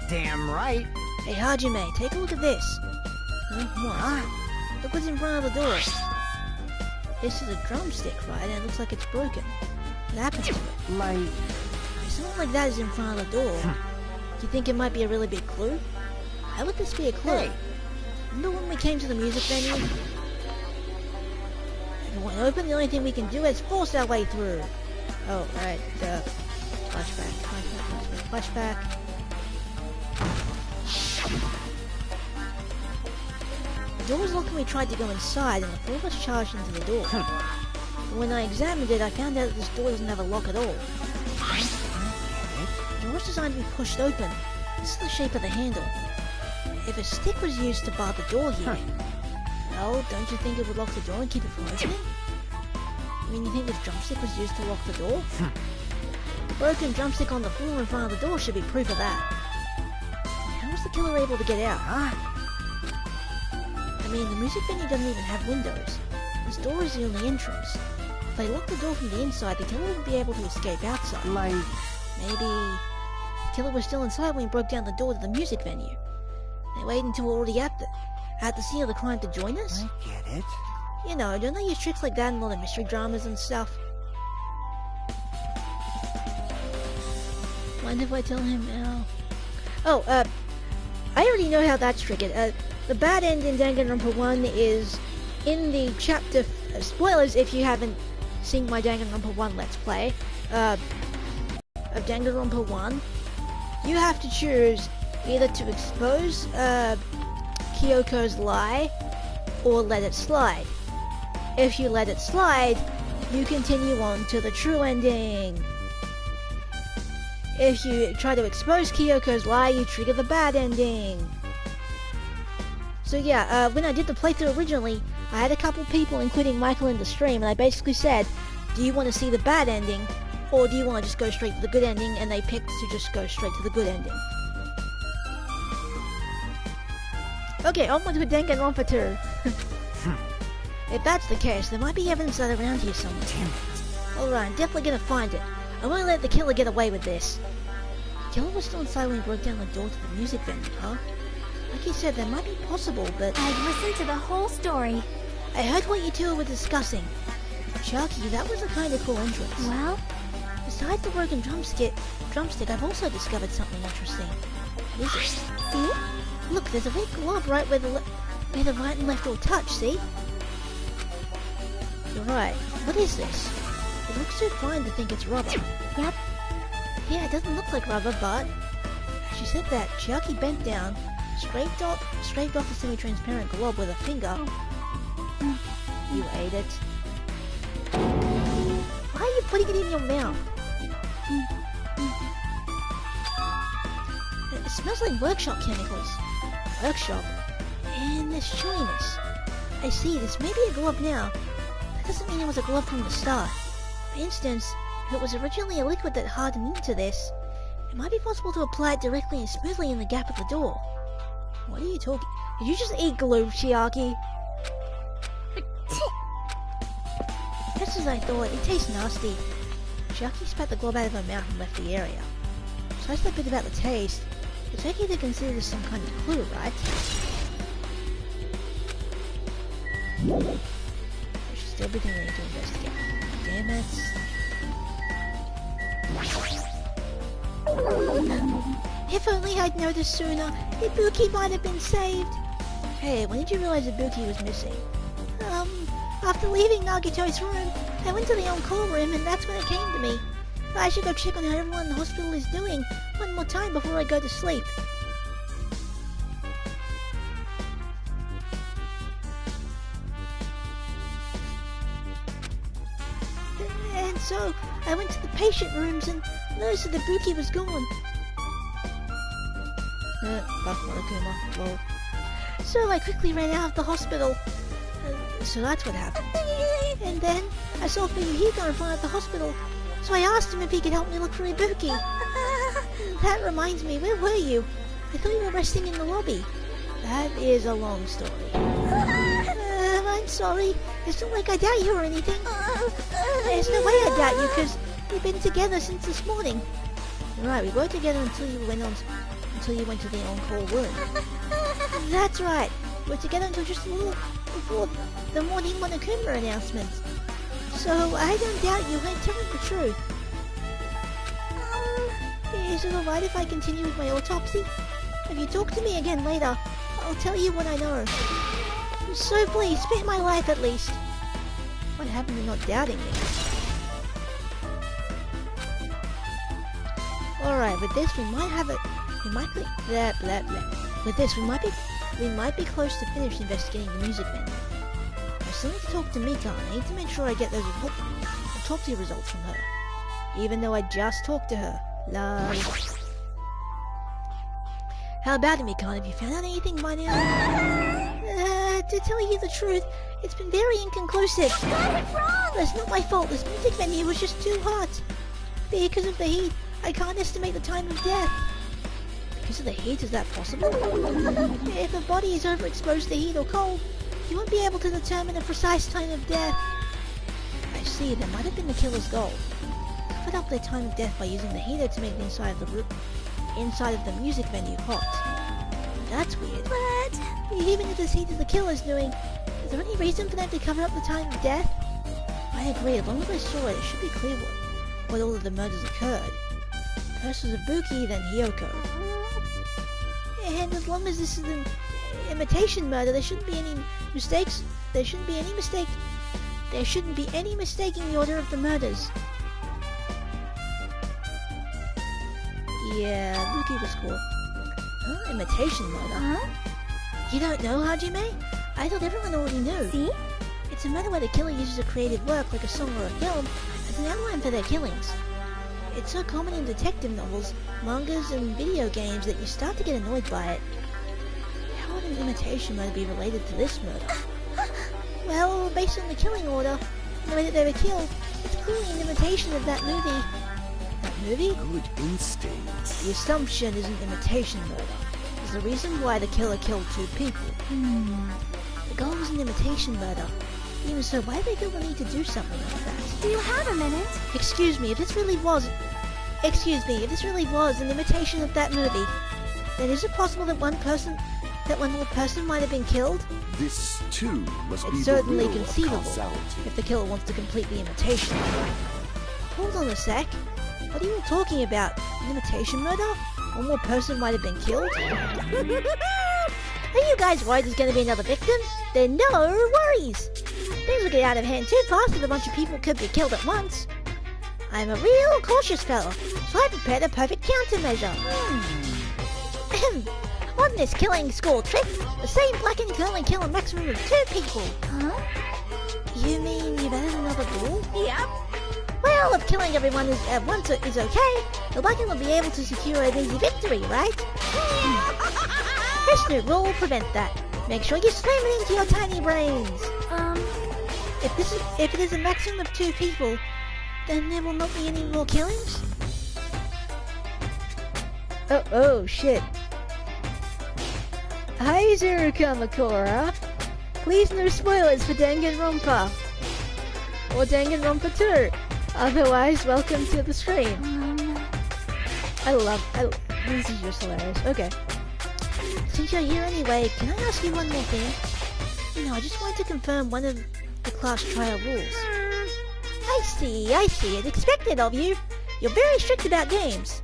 Damn right. Hey Hajime, take a look at this. What? Look what's in front of the door. This is a drumstick, right? And it looks like it's broken. What happened to it? Like... If something like that is in front of the door, do you think it might be a really big clue? How would this be a clue? Hey. Remember when we came to the music venue? If it won't open, the only thing we can do is force our way through. Oh, right. Flashback. The door was locked when we tried to go inside, and the 4 of us charged into the door. But when I examined it, I found out that this door doesn't have a lock at all. The door is designed to be pushed open. This is the shape of the handle. If a stick was used to bar the door here, well, don't you think it would lock the door and keep it from opening? I mean, you think this drumstick was used to lock the door? The broken drumstick on the floor in front of the door should be proof of that. How was the killer able to get out, huh? I mean, the music venue doesn't even have windows. This door is the only entrance. If they lock the door from the inside, the killer wouldn't be able to escape outside. Like... Maybe the killer was still inside when he broke down the door to the music venue. They waited until we're already at the scene of the crime to join us? I get it. You know, don't they use tricks like that in a lot of mystery dramas and stuff? Mind if I tell him now? Oh, I already know how that's triggered. The bad end in Danganronpa 1 is in the chapter... spoilers if you haven't seen my Danganronpa 1 Let's Play. Of Danganronpa 1. You have to choose either to expose Kyoko's lie or let it slide. If you let it slide, you continue on to the true ending. If you try to expose Kyoko's lie, you trigger the bad ending. So yeah, when I did the playthrough originally, I had a couple people, including Michael, in the stream, and I basically said, do you want to see the bad ending, or do you want to just go straight to the good ending? And they picked to just go straight to the good ending. Okay, onward to Danganronpa 2. If that's the case, there might be evidence that around here somewhere. Damn it. Alright, I'm definitely gonna find it. I won't let the killer get away with this. The killer was still inside when he broke down the door to the music venue, huh? Like you said, that might be possible, but... I've listened to the whole story. I heard what you two were discussing. Chucky, that was a kind of cool entrance. Well, Besides the broken drumstick, I've also discovered something interesting. What is it? see? Look, there's a red glove right where the right and left all touch, see? You're right. What is this? It looks too fine to think it's rubber. Yep. Yeah, it doesn't look like rubber, but... She said that Chiaki bent down, scraped off the semi-transparent glob with a finger. You ate it. Why are you putting it in your mouth? It smells like workshop chemicals. Workshop? And there's chewiness. I see, this may be a glove now. That doesn't mean it was a glove from the start. For instance, if it was originally a liquid that hardened into this, it might be possible to apply it directly and smoothly in the gap of the door. What are you talking? Did you just eat glue, Chiaki? Just as I thought, it tastes nasty. Chiaki spat the glob out of her mouth and left the area. Besides that bit about the taste, it's okay to consider this some kind of clue, right? I should still be doing to investigate. Damn it. If only I'd noticed sooner, Ibuki might have been saved. Hey, when did you realize Ibuki was missing? After leaving Nagito's room, I went to the on-call room and that's when it came to me. I should go check on how everyone in the hospital is doing one more time before I go to sleep. And so, I went to the patient rooms and noticed that Ibuki was gone. Lol. So I quickly ran out of the hospital. So that's what happened. And then I saw Fuyuhiko in front of the hospital. So I asked him if he could help me look for Ibuki. That reminds me, where were you? I thought you were resting in the lobby. That is a long story. I'm sorry. It's not like I doubt you or anything. There's no way I doubt you because we've been together since this morning. Right, we were together until you went to the on-call room. That's right. We were together until just a little before the morning Monokuma announcement. So I don't doubt you ain't telling the truth. Is it alright if I continue with my autopsy? If you talk to me again later, I'll tell you what I know. So please, spare my life at least. What happened to not doubting me? Alright, with this we might have it. We might be With this we might be close to finished investigating the music venue. I still need to talk to Mika and I need to make sure I get those autopsy results from her. Even though I just talked to her. Lol. How about it, Mika? Have you found out anything by now? To tell you the truth, it's been very inconclusive. What's wrong? That's not my fault. This music venue was just too hot. Because of the heat, I can't estimate the time of death. Because of the heat, is that possible? If a body is overexposed to heat or cold, You won't be able to determine the precise time of death. I see, that might have been the killer's goal. Covered up their time of death by using the heater to make the inside of the music venue hot. That's weird. But... Even if this heat is the killer's doing, is there any reason for them to cover up the time of death? I agree, as long as I saw it, it should be clear what all of the murders occurred. First was Ibuki, then Hiyoko. And as long as this is an imitation murder, there shouldn't be any mistakes. There shouldn't be any mistake. There shouldn't be any mistaking the order of the murders. Yeah, Ibuki was cool. Huh? Imitation murder? Huh? You don't know, Hajime? I thought everyone already knew. See? It's a murder where the killer uses a creative work, like a song or a film, as an outline for their killings. It's so common in detective novels, mangas, and video games that you start to get annoyed by it. How would an imitation murder be related to this murder? Well, based on the killing order, and the way that they were killed, it's clearly an imitation of that movie. That movie? Good instincts. The assumption is an imitation murder. Is the reason why the killer killed 2 people. The goal was an imitation murder. Even so, why did they feel the need to do something like that? Do you have a minute? Excuse me, if this really was an imitation of that movie, then is it possible that one more person might have been killed? This, too, must be It's the certainly will of conceivable, causality. if the killer wants to complete the imitation. Hold on a sec. What are you all talking about? An imitation murder? One more person might have been killed? Are you guys worried there's going to be another victim? Then no worries! Things will get out of hand too fast if a bunch of people could be killed at once. I'm a real cautious fella, so I prepared a perfect countermeasure. On this killing school trip, the same blackened can only kill a maximum of 2 people. Huh? You mean you've added another rule? Yep. Well, if killing everyone at once is okay, the blackened will be able to secure an easy victory, right? This new rule will prevent that. Make sure you slam it into your tiny brains. If it is a maximum of 2 people, then there will not be any more killings? Oh shit. Hi Kamakura. Please no spoilers for Danganronpa. Or Danganronpa 2. Otherwise, welcome to the stream. This is just hilarious. Okay. Since you're here anyway, can I ask you one more thing? You know, I just wanted to confirm one of the class trial rules. I see. It's expected of you. You're very strict about games.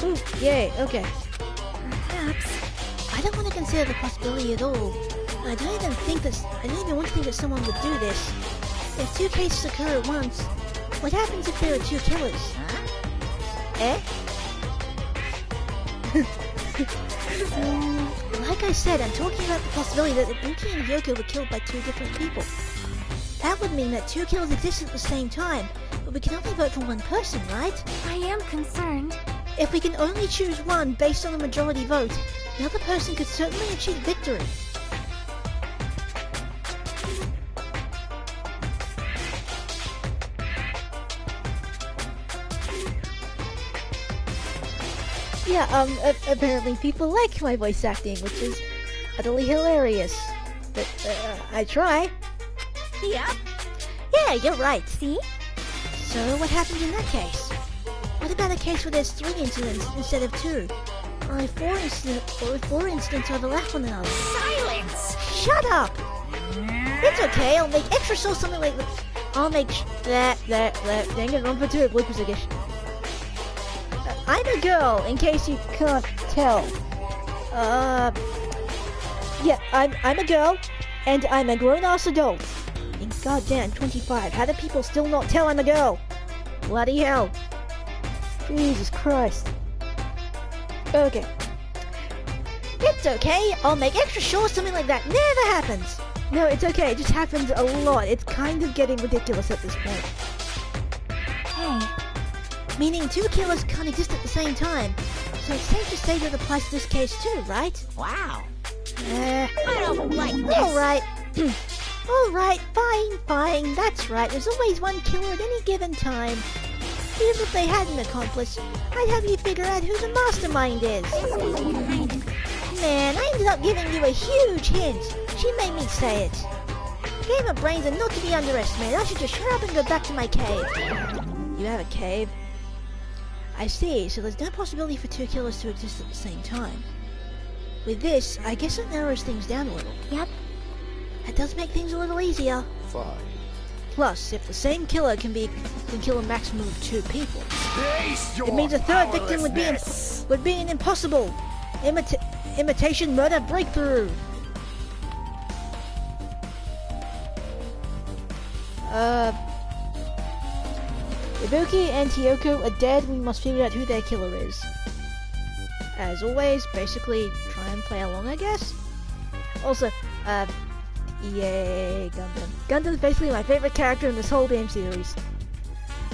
Ooh, yay, okay. Perhaps. I don't want to consider the possibility at all. I don't even want to think that someone would do this. If 2 cases occur at once, what happens if there are 2 killers? Eh? Like I said, I'm talking about the possibility that Ibuki and Yoko were killed by 2 different people. That would mean that 2 killers exist at the same time, but we can only vote for 1 person, right? I am concerned. If we can only choose one based on the majority vote, the other person could certainly achieve victory. Yeah, apparently people like my voice acting, which is utterly hilarious. But, I try. Yep. Yeah, you're right. See? So, what happened in that case? What about a case where there's 3 incidents instead of 2? Or if 4 incidents overlap one another? Silence! Shut up! It's okay, I'll make extra sauce something like that. I'll make Danganronpa 2 bloopers edition. I'm a girl, in case you can't tell. Yeah, I'm a girl, and I'm a grown-ass adult. And goddamn, 25. How do people still not tell I'm a girl? Bloody hell. Jesus Christ. Okay. It's okay, I'll make extra sure something like that never happens. No, it's okay, it just happens a lot. It's kind of getting ridiculous at this point. Hey. Meaning 2 killers can't exist at the same time. So it's safe to say that applies to this case too, right? Wow. I don't like this. Alright. Alright, fine. That's right. There's always 1 killer at any given time. Even if they had an accomplice, I'd have you figure out who the mastermind is. Man, I ended up giving you a huge hint. She made me say it. Gamer brains are not to be underestimated. I should just shut up and go back to my cave. You have a cave? I see, so there's no possibility for two killers to exist at the same time. With this, I guess it narrows things down a little. Yep. That does make things a little easier. Fine. Plus, if the same killer can kill a maximum of 2 people, Face your it means a third victim would be an impossible imitation murder breakthrough. Ibuki and Hiyoko are dead. We must figure out who their killer is. As always, basically try and play along, I guess. Also, yay, Gundam. Gundam's basically my favorite character in this whole damn series.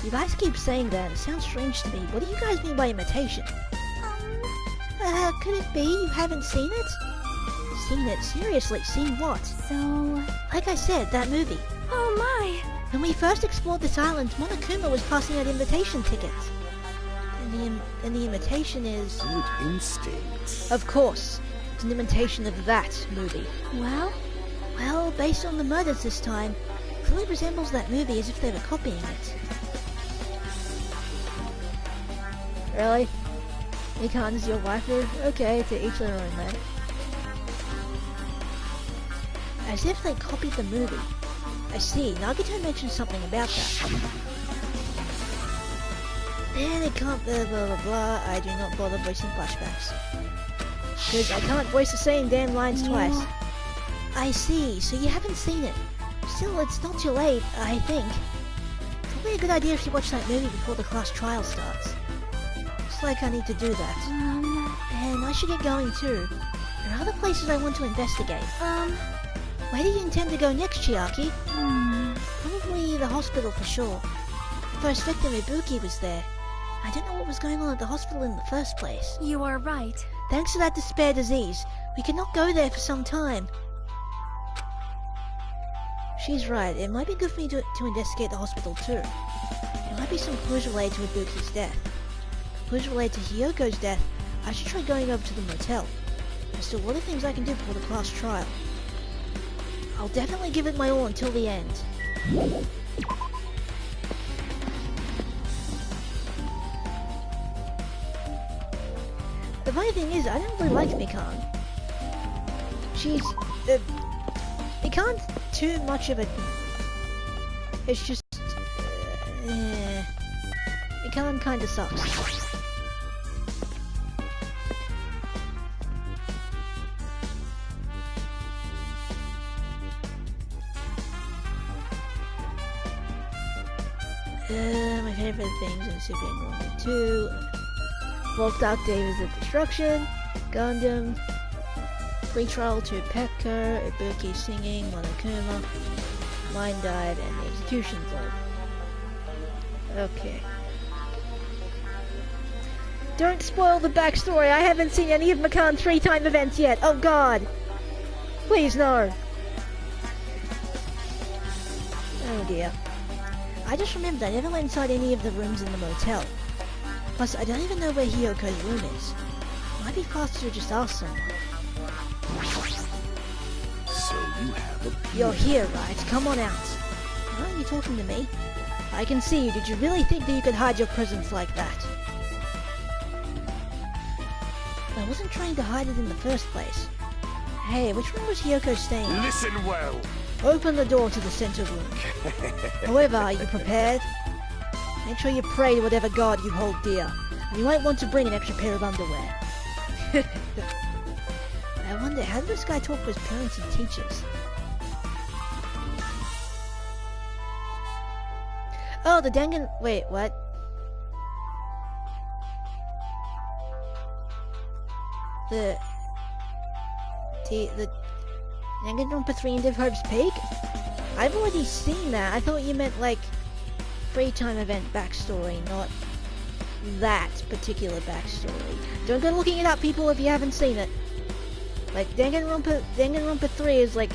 You guys keep saying that, and it sounds strange to me. What do you guys mean by imitation? Could it be you haven't seen it? Seen it? Seriously, seen what? So... Like I said, that movie. Oh my! When we first explored this island, Monokuma was passing out invitation tickets. And the invitation is... Good instincts. Of course. It's an imitation of that movie. Well? Well, based on the murders this time, it clearly resembles that movie as if they were copying it. Really? Mikan is your waifu? Okay, to each their own then. As if they copied the movie. I see, Nagito mentioned something about that. And it can't blah blah blah blah, I do not bother voicing flashbacks. Because I can't voice the same damn lines twice. I see, so you haven't seen it. Still, it's not too late, I think. Probably a good idea if you watch that movie before the class trial starts. Looks like I need to do that. And I should get going too. There are other places I want to investigate. Where do you intend to go next, Chiaki? Probably the hospital for sure. The first victim, Ibuki, was there. I don't know what was going on at the hospital in the first place. You are right. Thanks to that despair disease, we cannot go there for some time. She's right, it might be good for me to investigate the hospital too. There might be some clues related to Ibuki's death. Clues related to Hiyoko's death, I should try going over to the motel. There's still a lot of things I can do before the class trial. I'll definitely give it my all until the end. The funny thing is, I don't really like Mikan. She's... Mikan's too much of a... It's just... Mikan kinda sucks. My favorite things in Super Danganronpa 2. Wolf Dark Davis of Destruction, Gundam, Free Trial to Pekka, Ibuki singing, Monokuma, Mind Dive, and the Execution Zone. Okay. Don't spoil the backstory, I haven't seen any of Mikan's 3-time events yet, oh god! Please no! Oh dear. I just remembered I never went inside any of the rooms in the motel. Plus, I don't even know where Hiyoko's room is. It might be faster to just ask someone. So you have a... You're here, right? Come on out. Why are you talking to me? I can see you. Did you really think that you could hide your presence like that? I wasn't trying to hide it in the first place. Hey, which room was Hiyoko staying in? Listen well. Open the door to the center room. However, are you prepared? Make sure you pray to whatever god you hold dear. You might want to bring an extra pair of underwear. I wonder, how did this guy talk to his parents and teachers? Oh, the Dangan... Wait, what? The Danganronpa 3 End of Hope's Peak? I've already seen that. I thought you meant, like, 3-time event backstory, not that particular backstory. Don't go looking it up, people, if you haven't seen it. Like, Danganronpa 3 is, like,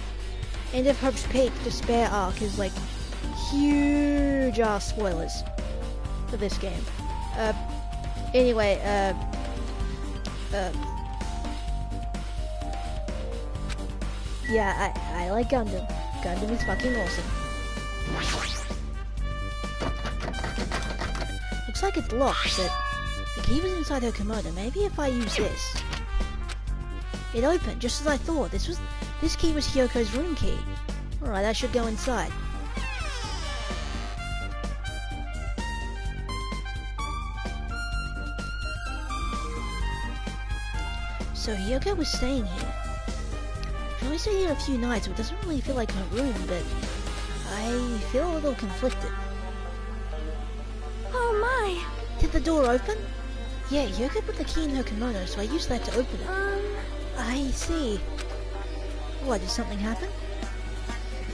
End of Hope's Peak Despair arc is, like, huge-ass spoilers. for this game. Anyway, yeah, I like Gundam. Gundam is fucking awesome. Looks like it's locked, but the key was inside her kimono. Maybe if I use this. It opened, just as I thought. This key was Hyoko's room key. Alright, I should go inside. So Hyoko was staying here. She only stayed here a few nights, so it doesn't really feel like her room, but I feel a little conflicted. Oh my! Did the door open? Yeah, Hyoko put the key in her kimono, so I used that to open it. I see. What, did something happen?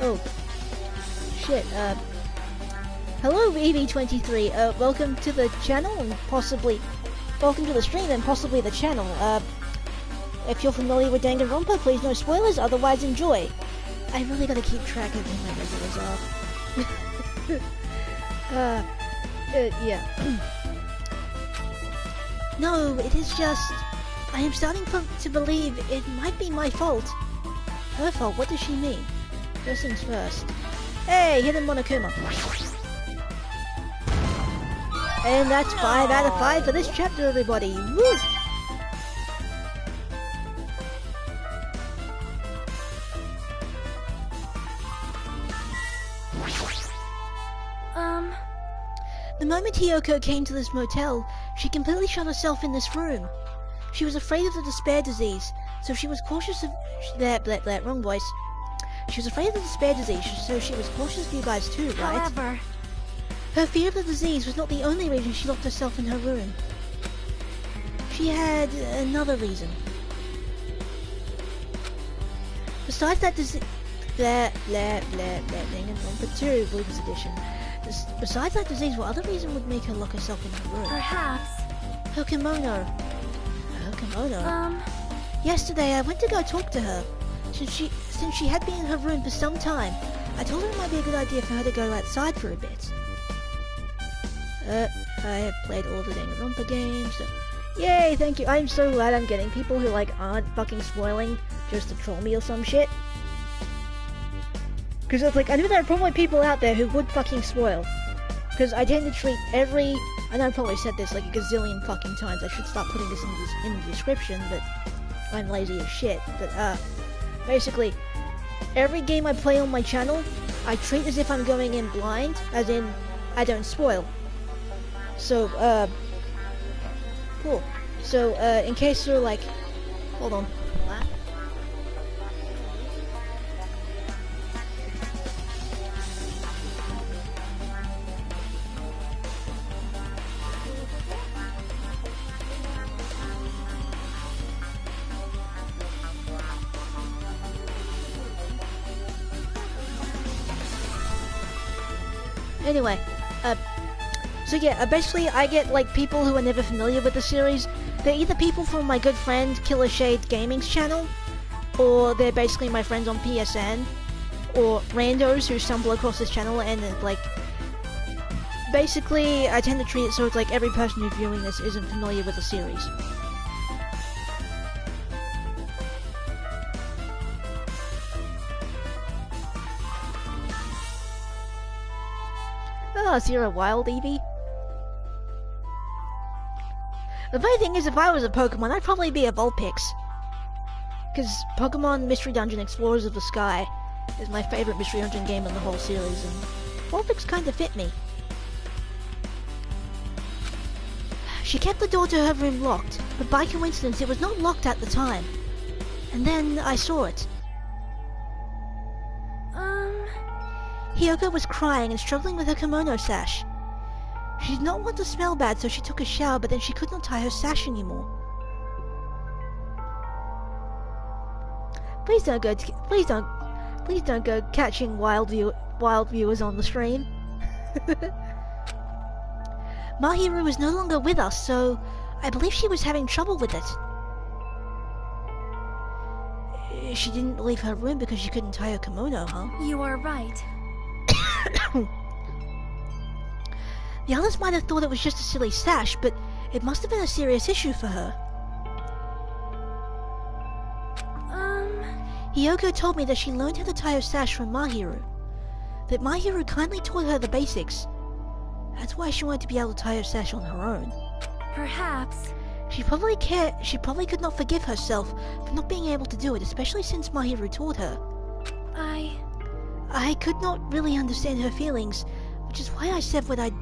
Oh. Shit, hello EV23, welcome to the channel and possibly... Welcome to the stream and possibly the channel, if you're familiar with Danganronpa, please no spoilers, otherwise enjoy. I really gotta keep track of who my regulars are. Yeah. No, it is just... I am starting to believe it might be my fault. Her fault? What does she mean? First things first. Hey, hidden Monokuma. And that's 5 out of 5 for this chapter, everybody. Woo! The moment Hyoko came to this motel, she completely shut herself in this room. She was afraid of the despair disease, so she was cautious of... wrong voice. She was afraid of the despair disease, so she was cautious of you guys too, right? However, her fear of the disease was not the only reason she locked herself in her room. She had another reason. Besides that disease... Danganronpa 2, Blues Edition. Besides that disease, what other reason would make her lock herself in her room? perhaps. Her kimono. Her kimono? Yesterday, I went to go talk to her. Since she had been in her room for some time, I told her it might be a good idea for her to go outside for a bit. I have played all the Danganronpa games, so... Yay, thank you. I'm so glad I'm getting people who, like, aren't fucking spoiling just to troll me or some shit. Because it's like, I know there are probably people out there who would fucking spoil. Because I tend to treat every... I know I've probably said this like a gazillion fucking times. I should start putting this in the description, but I'm lazy as shit. But, basically, every game I play on my channel, I treat as if I'm going in blind, as in, I don't spoil. So, cool. So, in case you're like... Hold on. Anyway, so yeah, basically I get like people who are never familiar with the series. They're either people from my good friend Killer Shade Gaming's channel, or they're basically my friends on PSN, or randos who stumble across this channel and like, basically I tend to treat it so it's like every person who's viewing this isn't familiar with the series. Oh, Zero Wild Eevee. The funny thing is, if I was a Pokemon, I'd probably be a Vulpix. Because Pokemon Mystery Dungeon Explorers of the Sky is my favorite Mystery Dungeon game in the whole series, and Vulpix kind of fit me. She kept the door to her room locked, but by coincidence it was not locked at the time. And then I saw it. Hyoko was crying and struggling with her kimono sash. She did not want to smell bad, so she took a shower, but then she could not tie her sash anymore. Please don't go catching wild viewers on the stream. Mahiru is no longer with us, so I believe she was having trouble with it. She didn't leave her room because she couldn't tie her kimono, huh? You are right. The others might have thought it was just a silly sash, but it must have been a serious issue for her. Hiyoko told me that she learned how to tie her sash from Mahiru. That Mahiru kindly taught her the basics. That's why she wanted to be able to tie her sash on her own. Perhaps. She probably could not forgive herself for not being able to do it, especially since Mahiru taught her. I could not really understand her feelings, which is why I said what I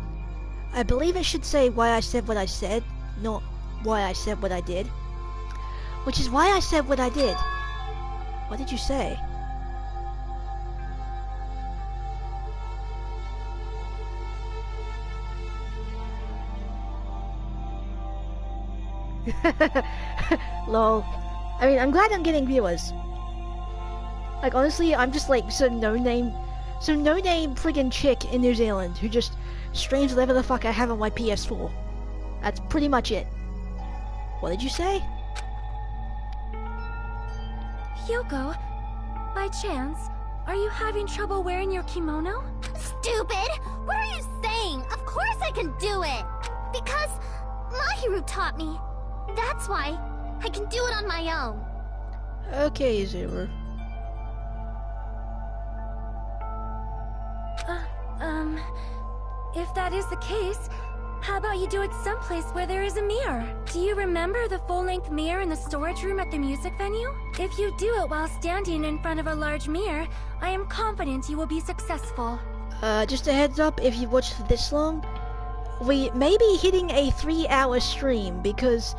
believe it should say why I said what I said, not why I said what I did. Which is why I said what I did. What did you say? Lol. I mean, I'm glad I'm getting viewers. Like, honestly, I'm just like some no-name friggin' chick in New Zealand who just streams whatever the fuck I have on my PS4. That's pretty much it. What did you say? Hyoko, by chance, are you having trouble wearing your kimono? Stupid! What are you saying? Of course I can do it! Because Mahiru taught me. That's why I can do it on my own. Okay, Zero. If that is the case, how about you do it someplace where there is a mirror? Do you remember the full-length mirror in the storage room at the music venue? If you do it while standing in front of a large mirror, I am confident you will be successful. Just a heads up, if you've watched for this long, we may be hitting a 3-hour stream because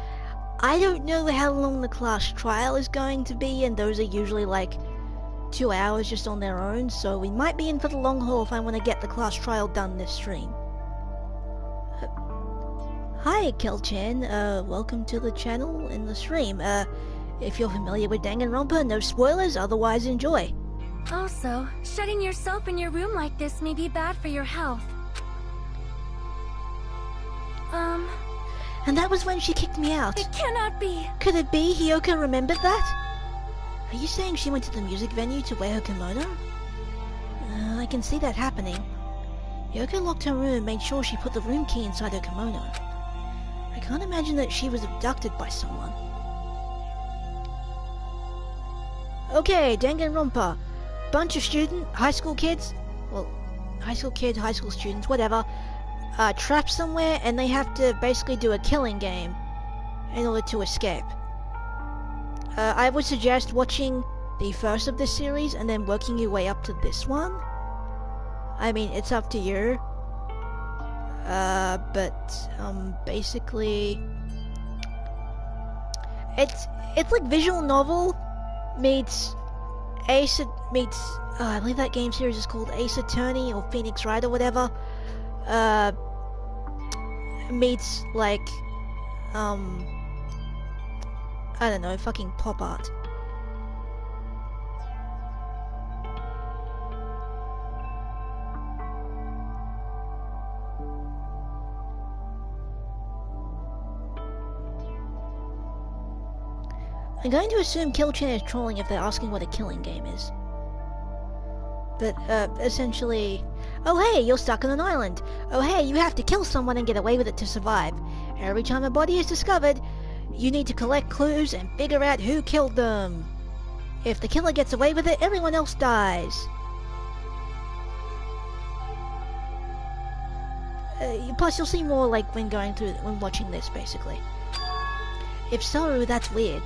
I don't know how long the class trial is going to be, and those are usually like 2 hours just on their own, so we might be in for the long haul if I want to get the class trial done this stream. Hi, Kel-chan, welcome to the channel and the stream. If you're familiar with Danganronpa, no spoilers, otherwise enjoy. Also, shutting yourself in your room like this may be bad for your health. And that was when she kicked me out. It cannot be! Could it be Hiyoko remembered that? Are you saying she went to the music venue to wear her kimono? I can see that happening. Hiyoko locked her room and made sure she put the room key inside her kimono. I can't imagine that she was abducted by someone. Okay, Danganronpa. Bunch of high school kids, high school students, whatever, trapped somewhere, and they have to basically do a killing game in order to escape. I would suggest watching the first of this series and then working your way up to this one. I mean, it's up to you. Basically, it's like visual novel meets I believe that game series is called Ace Attorney or Phoenix Wright or whatever. Meets like I don't know, fucking pop art. I'm going to assume Kill-chan is trolling if they're asking what a killing game is. But, essentially... Oh hey, you're stuck on an island! Oh hey, you have to kill someone and get away with it to survive. Every time a body is discovered, you need to collect clues and figure out who killed them. If the killer gets away with it, everyone else dies. Plus, you'll see more like when watching this, basically. If so, that's weird.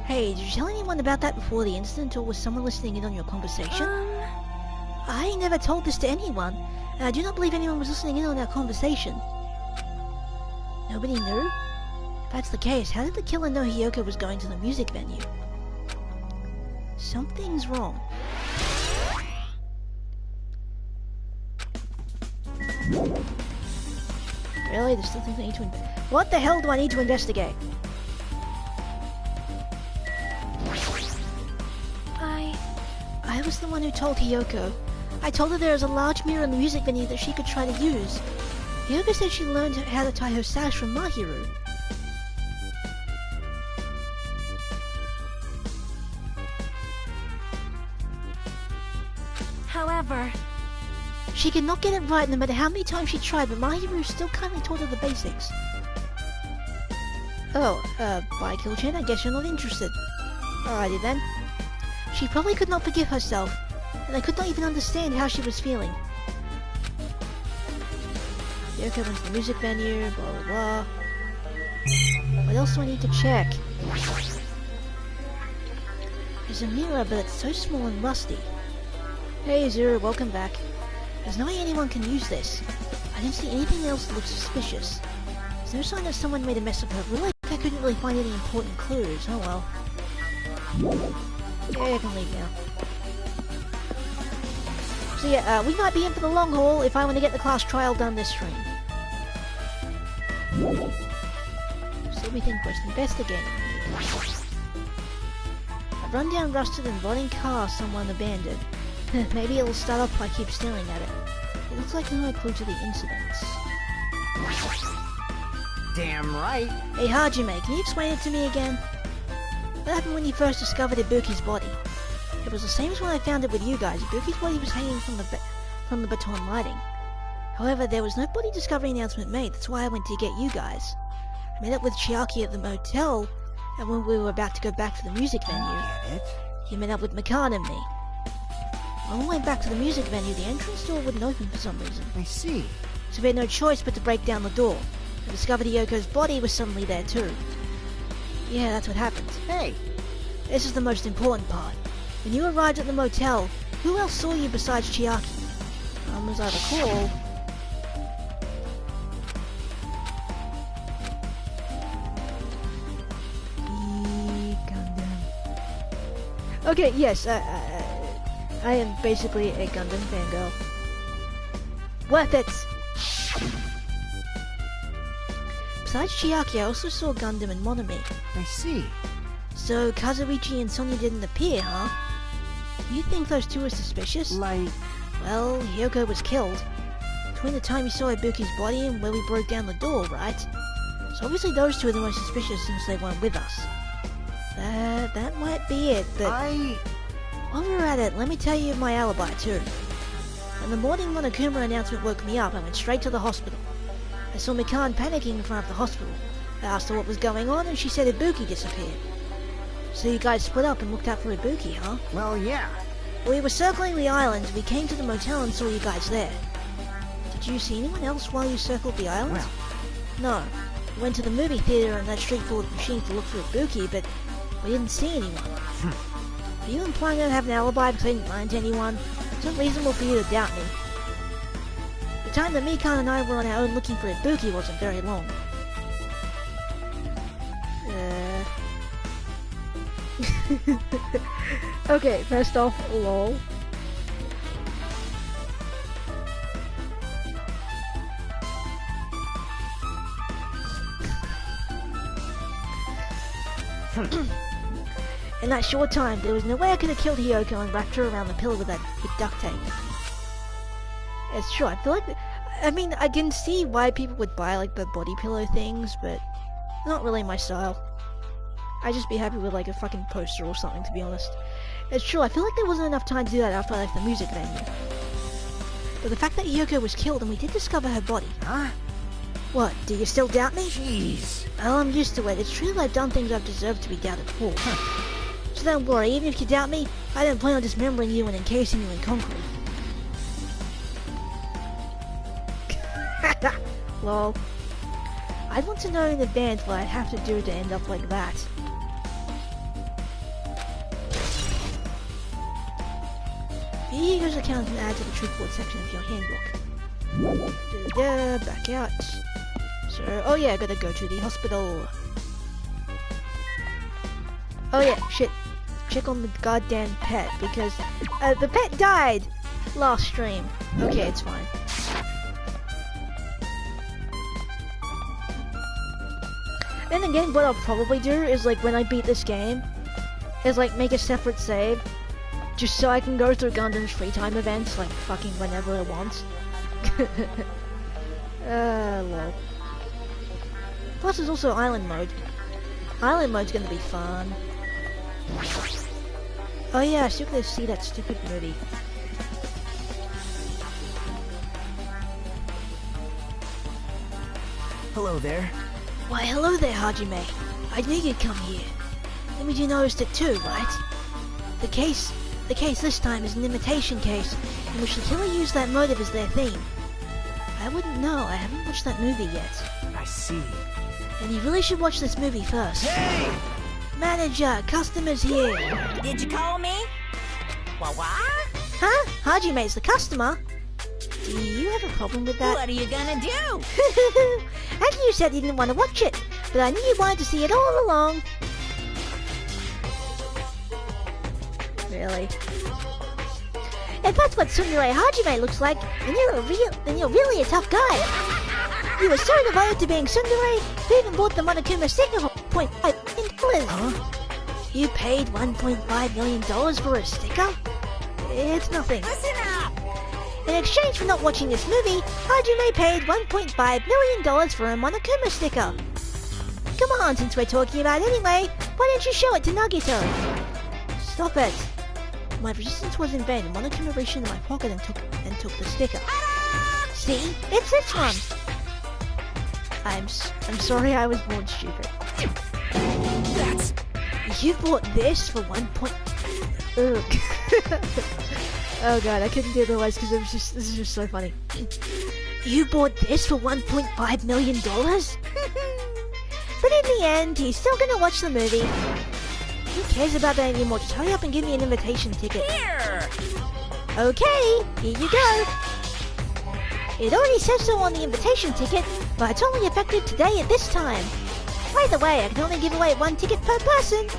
Hey, did you tell anyone about that before the incident, or was someone listening in on your conversation? I never told this to anyone, and I do not believe anyone was listening in on our conversation. Nobody knew? If that's the case, how did the killer know Hiyoko was going to the music venue? Something's wrong. Really? There's still things I need to... What the hell do I need to investigate? I was the one who told Hiyoko. I told her there was a large mirror in the music venue that she could try to use. Hiyoko said she learned how to tie her sash from Mahiru. However, She could not get it right no matter how many times she tried, but Mahiru still kindly taught her the basics. Oh, bye, Kill-chan, I guess you're not interested. Alrighty then. She probably could not forgive herself, and I could not even understand how she was feeling. Yoko went to the music venue, blah blah blah. What else do I need to check? There's a mirror, but it's so small and rusty. Hey Zero, welcome back. There's no way anyone can use this. I didn't see anything else that looks suspicious. There's no sign that someone made a mess of her. Really, I couldn't really find any important clues. Oh well. Yeah, I can leave now. So yeah, we might be in for the long haul if I want to get the class trial done this stream. So we can quest investigating. A rundown, rusted and rotting car someone abandoned. Maybe it'll start up if I keep staring at it. It looks like no clue to the incidents. Damn right. Hey Hajime, can you explain it to me again? What happened when you first discovered Ibuki's body? It was the same as when I found it with you guys. Ibuki's body was hanging from the baton lighting. However, there was no body discovery announcement made. That's why I went to get you guys. I met up with Chiaki at the motel, and when we were about to go back to the music venue, he met up with Makan and me. When we went back to the music venue, the entrance door wouldn't open for some reason. I see. So we had no choice but to break down the door. I discovered Yoko's body was suddenly there too. Yeah, that's what happened. Hey! This is the most important part. When you arrived at the motel, who else saw you besides Chiaki? As I recall... Okay, yes, I am basically a Gundam fangirl. Worth it! Besides Chiaki, I also saw Gundam and Monami. I see. So, Kazuichi and Sonya didn't appear, huh? You think those two are suspicious? Like... Well, Hyoko was killed. Between the time you saw Ibuki's body and where we broke down the door, right? So obviously those two are the most suspicious since they weren't with us. That might be it, but... While we're at it, let me tell you my alibi too. When the morning Monokuma announcement woke me up, I went straight to the hospital. I saw Mikan panicking in front of the hospital. I asked her what was going on and she said Ibuki disappeared. So you guys split up and looked out for Ibuki, huh? Well, yeah. We were circling the island, we came to the motel and saw you guys there. Did you see anyone else while you circled the island? Well... No. We went to the movie theater and that street full of machines to look for Ibuki, but we didn't see anyone. Are you implying I don't have an alibi because I didn't lie to anyone? It's unreasonable for you to doubt me. The time that Mikan and I were on our own looking for Ibuki wasn't very long. Okay, first off, lol. In that short time, there was no way I could have killed Hyoko and wrapped her around the pillow with duct tape. It's true, I feel like... I mean, I can see why people would buy, like, the body pillow things, but... not really my style. I'd just be happy with, like, a fucking poster or something, to be honest. It's true, I feel like there wasn't enough time to do that after I left the music venue. But the fact that Hyoko was killed and we did discover her body... Huh? What, do you still doubt me? Jeez. Well, I'm used to it. It's true that I've done things I've deserved to be doubted for. So don't worry, even if you doubt me, I don't plan on dismembering you and encasing you in concrete. Lol. I'd want to know in advance what I'd have to do to end up like that. Here's account and add to the truth board section of your handbook. Back out. So, oh yeah, I gotta go to the hospital. Oh yeah, shit. Check on the goddamn pet, because the pet died last stream. Okay, it's fine. Then again, what I'll probably do is, like, when I beat this game, is, like, make a separate save, just so I can go through Gundam's free time events, like, fucking whenever I want. Lol. Plus, there's also island mode. Island mode's gonna be fun. Oh yeah, I still gotta see that stupid movie. Hello there. Why, hello there, Hajime. I knew you'd come here. That means you noticed it too, right? The case this time is an imitation case in which the killer used that motive as their theme. I wouldn't know, I haven't watched that movie yet. I see. And you really should watch this movie first. Hey! Manager, customers here. Did you call me? What? Huh? Hajime's the customer? Do you have a problem with that? What are you gonna do? And you said you didn't want to watch it, but I knew you wanted to see it all along. Really? If that's what Tsundere Hajime looks like, then you're really a tough guy. You were so devoted to being Tsundere, you even bought the Monokuma sticker for $1.5 million. Huh? You paid $1.5 million for a sticker? It's nothing. Listen up! In exchange for not watching this movie, Hajime paid $1.5 million for a Monokuma sticker. Come on, since we're talking about it anyway, why don't you show it to Nagito? Stop it. My resistance was in vain. Monokuma reached into my pocket and took the sticker. See? It's this one! I'm sorry I was born stupid. That's... You bought this for Ugh. Oh god, I couldn't do it otherwise because this is just so funny. You bought this for $1.5 million? But in the end, he's still gonna watch the movie. Who cares about that anymore? Just hurry up and give me an invitation ticket. Here! Okay, here you go. It already says so on the invitation ticket, but it's only effective today at this time. By the way, I can only give away 1 ticket per person.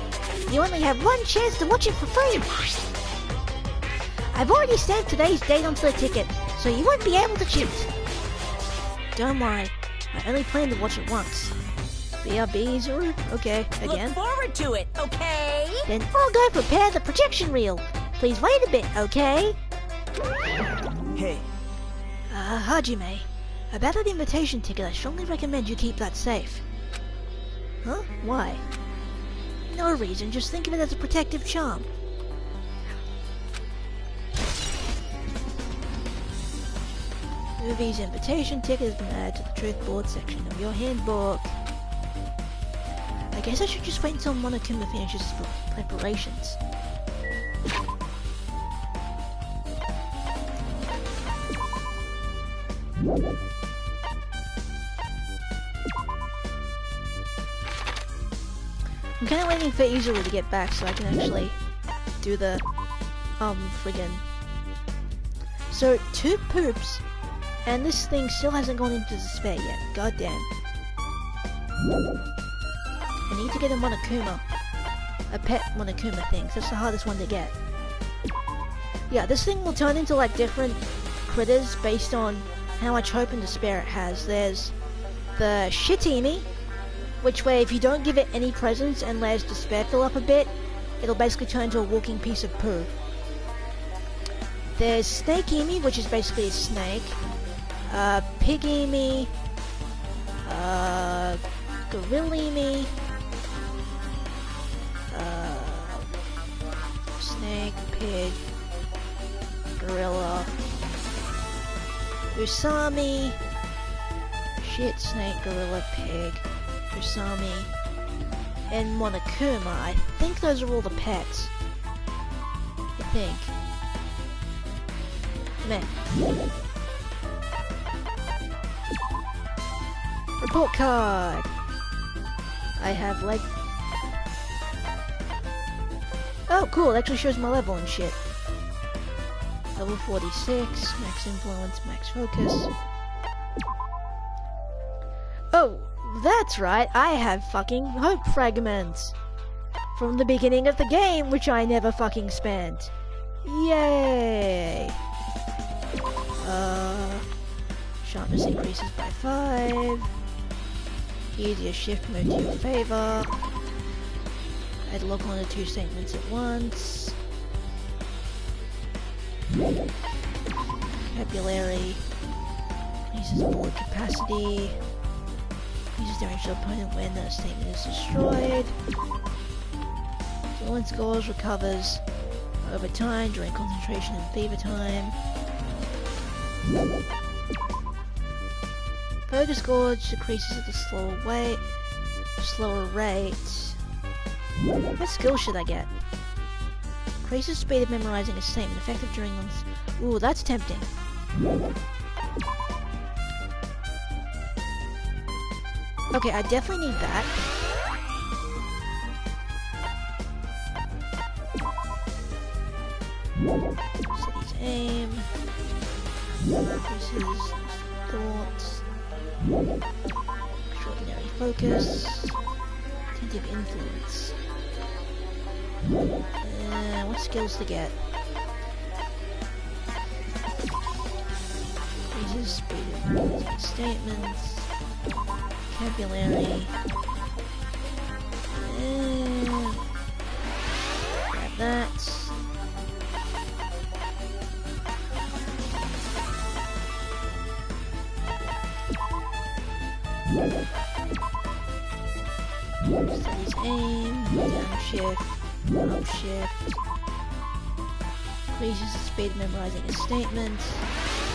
You only have 1 chance to watch it for free. I've already stamped today's date onto the ticket, so you won't be able to choose. Don't worry, I only plan to watch it once. BRBs or... okay, again. Look forward to it, okay? Then I'll go prepare the projection reel. Please wait a bit, okay? Hey. Hajime, about that invitation ticket, I strongly recommend you keep that safe. Huh? Why? No reason, just think of it as a protective charm. Movie's invitation ticket has been added to the truth board section of your handbook. I guess I should just wait until Monokuma finishes his preparations. I'm kinda waiting for Izuru to get back so I can actually do the, friggin'. So, 2 poops, and this thing still hasn't gone into despair yet. God damn. I need to get a Monokuma. A pet Monokuma thing. That's the hardest one to get. Yeah, this thing will turn into like different critters based on how much hope and despair it has. There's the Shitimi, which way if you don't give it any presents and let its despair fill up a bit, it'll basically turn into a walking piece of poo. There's Snake-imi, which is basically a snake. Pig-imi. Gorilla-imi. Snake, pig, gorilla, Usami, shit, snake, gorilla, pig, Usami, and Monokuma. I think those are all the pets. I think. Man. Report card! I have leg... Oh, cool, it actually shows my level and shit. Level 46, max influence, max focus. Oh, that's right, I have fucking hope fragments! From the beginning of the game, which I never fucking spent. Yay! Sharpness increases by 5. Use your shift mode to your favor. I'd lock on the 2 statements at once. Vocabulary. Increases board capacity. Uses damage to the opponent when the statement is destroyed. Influence scores recovers over time during concentration and fever time. Focus gorge decreases at a slower rate. What skill should I get? Increases speed of memorizing a statement, effective during months. Ooh, that's tempting. Okay, I definitely need that. City's aim. Increases thoughts. Extraordinary focus. Attentive influence. What skills to get? Increases speed of memorizing statements. Vocabulary. Grab that. Studies aim, downshift, upshift. Increases the speed of memorizing a statement.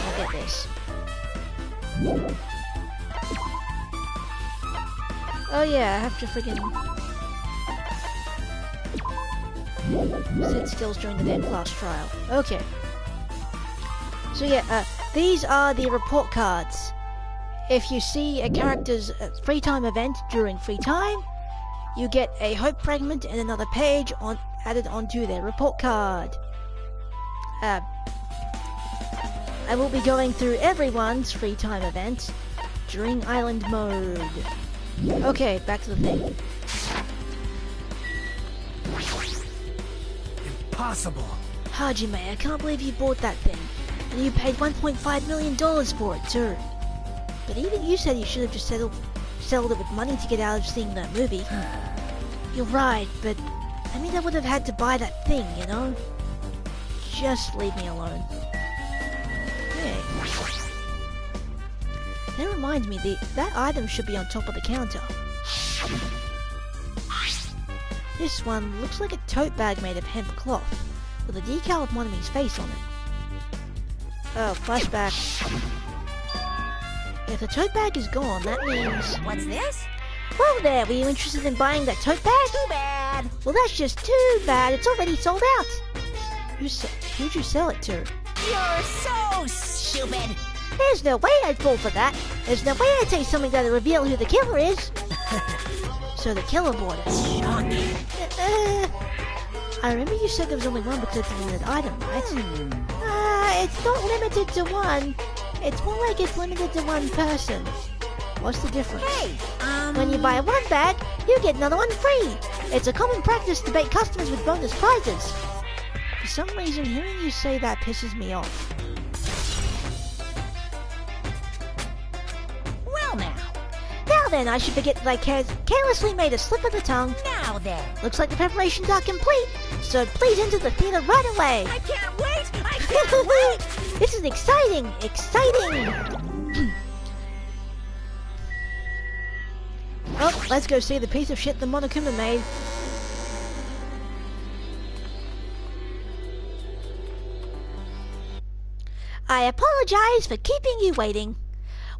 I'll get this. Oh yeah, I have to friggin' set skills during the dead class trial. Okay. So yeah, these are the report cards. If you see a character's free time event during free time, you get a hope fragment and another page added onto their report card. I will be going through everyone's free time event during island mode. Okay, back to the thing. Impossible. Hajime, I can't believe you bought that thing. And you paid $1.5 million for it too. But even you said you should have just settled it with money to get out of seeing that movie. You're right, but I mean I would have had to buy that thing, you know? Just leave me alone. Hey. That reminds me, that item should be on top of the counter. This one looks like a tote bag made of hemp cloth, with a decal of Monami's face on it. Oh, flashback. If the tote bag is gone, that means... What's this? Whoa there, were you interested in buying that tote bag? Too bad. Well, that's just too bad, it's already sold out. Who'd you sell it to? You're so stupid. There's no way I'd fall for that. There's no way I'd say something that'll reveal who the killer is. So the killer bought it. Shocking. I remember you said there was only one because it's a limited item, right? It's not limited to one. It's more like it's limited to one person. What's the difference? Hey, When you buy one bag, you get another one free. It's a common practice to bait customers with bonus prizes. For some reason, hearing you say that pisses me off. Well now. Now then, I should forget that I carelessly made a slip of the tongue. Now then. Looks like the preparations are complete, so please enter the theater right away. I can't wait. I can't wait. This is exciting! Exciting! Well, let's go see the piece of shit the Monokuma made. I apologize for keeping you waiting.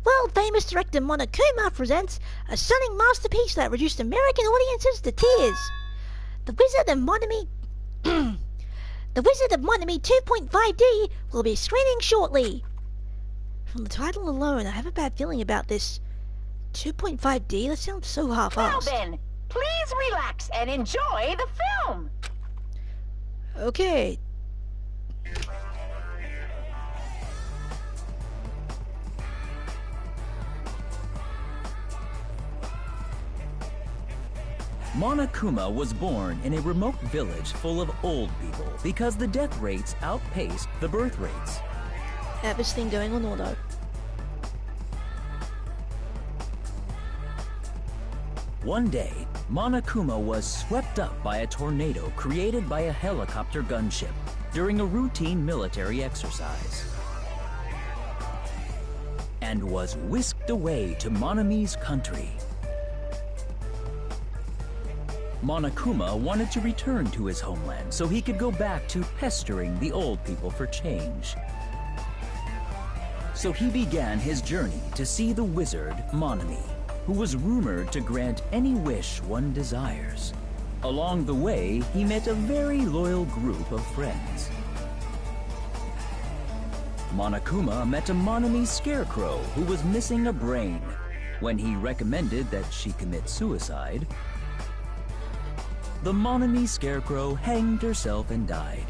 World-famous director Monokuma presents a stunning masterpiece that reduced American audiences to tears. The Wizard of Monami... The Wizard of Monami 2.5D will be screening shortly. From the title alone, I have a bad feeling about this. 2.5D? That sounds so half-assed. Well then, please relax and enjoy the film. Okay. Monokuma was born in a remote village full of old people because the death rates outpaced the birth rates. Have this thing going on auto. One day, Monokuma was swept up by a tornado created by a helicopter gunship during a routine military exercise, and was whisked away to Monami's country. Monokuma wanted to return to his homeland so he could go back to pestering the old people for change. So he began his journey to see the wizard Monami, who was rumored to grant any wish one desires. Along the way, he met a very loyal group of friends. Monokuma met a Monami scarecrow who was missing a brain. When he recommended that she commit suicide, the Monami scarecrow hanged herself and died.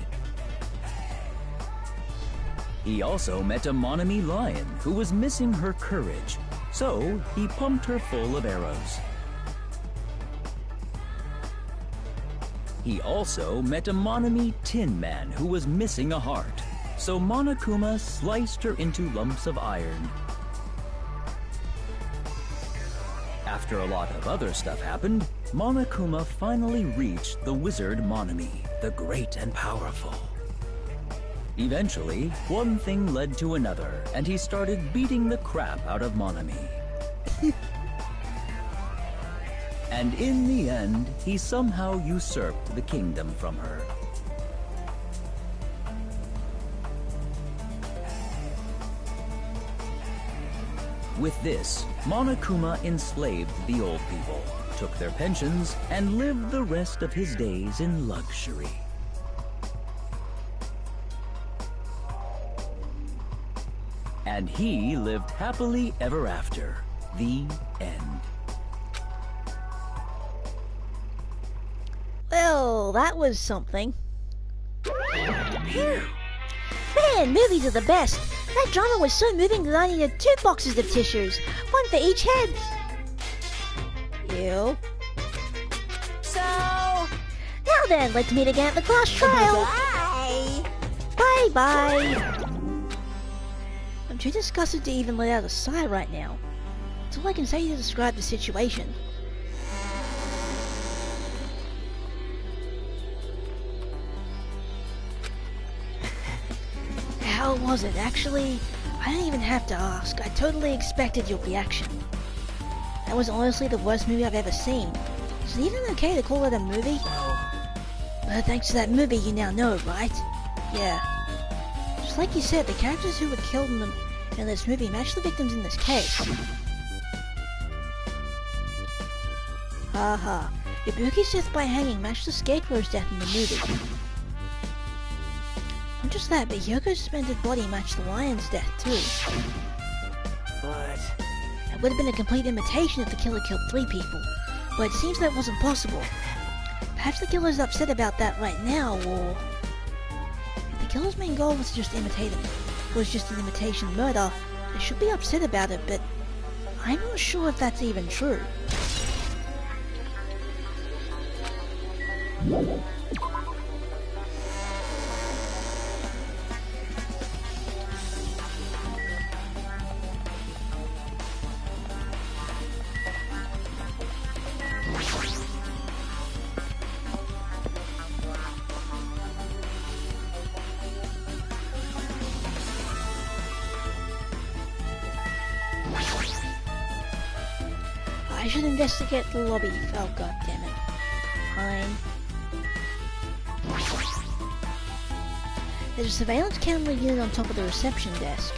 He also met a Monami lion who was missing her courage, so he pumped her full of arrows. He also met a Monami tin man who was missing a heart, so Monokuma sliced her into lumps of iron. After a lot of other stuff happened, Monokuma finally reached the wizard Monami, the great and powerful. Eventually, one thing led to another, and he started beating the crap out of Monami. And in the end, he somehow usurped the kingdom from her. With this, Monokuma enslaved the old people, took their pensions, and lived the rest of his days in luxury. And he lived happily ever after. The end. Well, that was something. Man, movies are the best. That drama was so moving that I needed 2 boxes of tissues, one for each head. Ew. So... Now then, let's meet again at the class trial. Bye! Bye-bye. I'm too disgusted to even let out a sigh right now. It's all I can say to describe the situation. How was it? Actually, I don't even have to ask. I totally expected your reaction. That was honestly the worst movie I've ever seen. Is it even okay to call it a movie? But thanks to that movie, you now know, right? Yeah. Just like you said, the characters who were killed in this movie match the victims in this case. Haha. Ibuki's death by hanging matched the Scarecrow's death in the movie. Not just that, but Yoko's suspended body matched the lion's death too. But... It would have been a complete imitation if the killer killed 3 people, but it seems that wasn't possible. Perhaps the killer's upset about that right now, or... If the killer's main goal was just an imitation murder, they should be upset about it, but I'm not sure if that's even true. I should investigate the lobby. Oh, god damn it. Fine. There's a surveillance camera unit on top of the reception desk.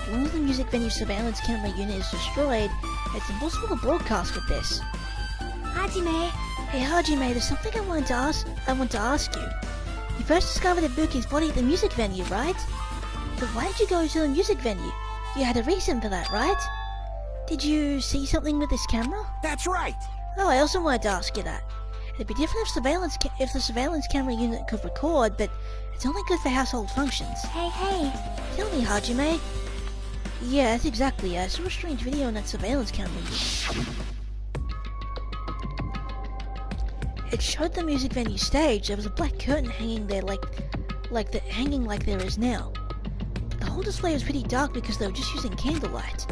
As long as the music venue surveillance camera unit is destroyed, it's impossible to broadcast with this. Hajime. Hey Hajime, there's something I want to ask you. You first discovered Ibuki's body at the music venue, right? But why did you go to the music venue? You had a reason for that, right? Did you see something with this camera? That's right! Oh, I also wanted to ask you that. It'd be different if the surveillance camera unit could record, but it's only good for household functions. Hey. Tell me, Hajime. Yeah, that's exactly it. I saw a strange video on that surveillance camera unit. It showed the music venue stage. There was a black curtain hanging there hanging like there is now. But the whole display was pretty dark because they were just using candlelight.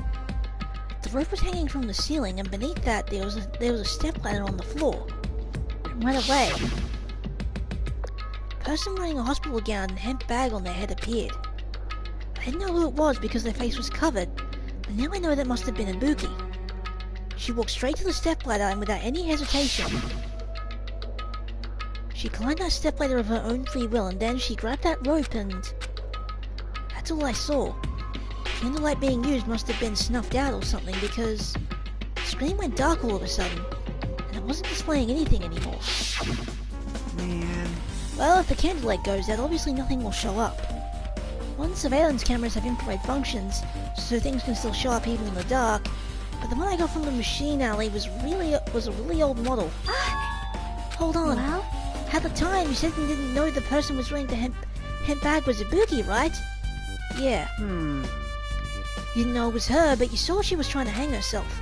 The rope was hanging from the ceiling, and beneath that there was a stepladder on the floor. And right away, a person wearing a hospital gown and a hemp bag on their head appeared. I didn't know who it was because their face was covered, but now I know that must have been Ibuki. She walked straight to the stepladder, and without any hesitation, she climbed that stepladder of her own free will, and then she grabbed that rope, and that's all I saw. candlelight being used must have been snuffed out or something because the screen went dark all of a sudden, and it wasn't displaying anything anymore. Man. Well, if the candlelight goes out, obviously nothing will show up. Modern surveillance cameras have infrared functions, so things can still show up even in the dark, but the one I got from the machine alley was a really old model. Hold on. Well? At the time, you said you didn't know the person was wearing the hemp bag was Ibuki, right? Yeah. You didn't know it was her, but you saw she was trying to hang herself.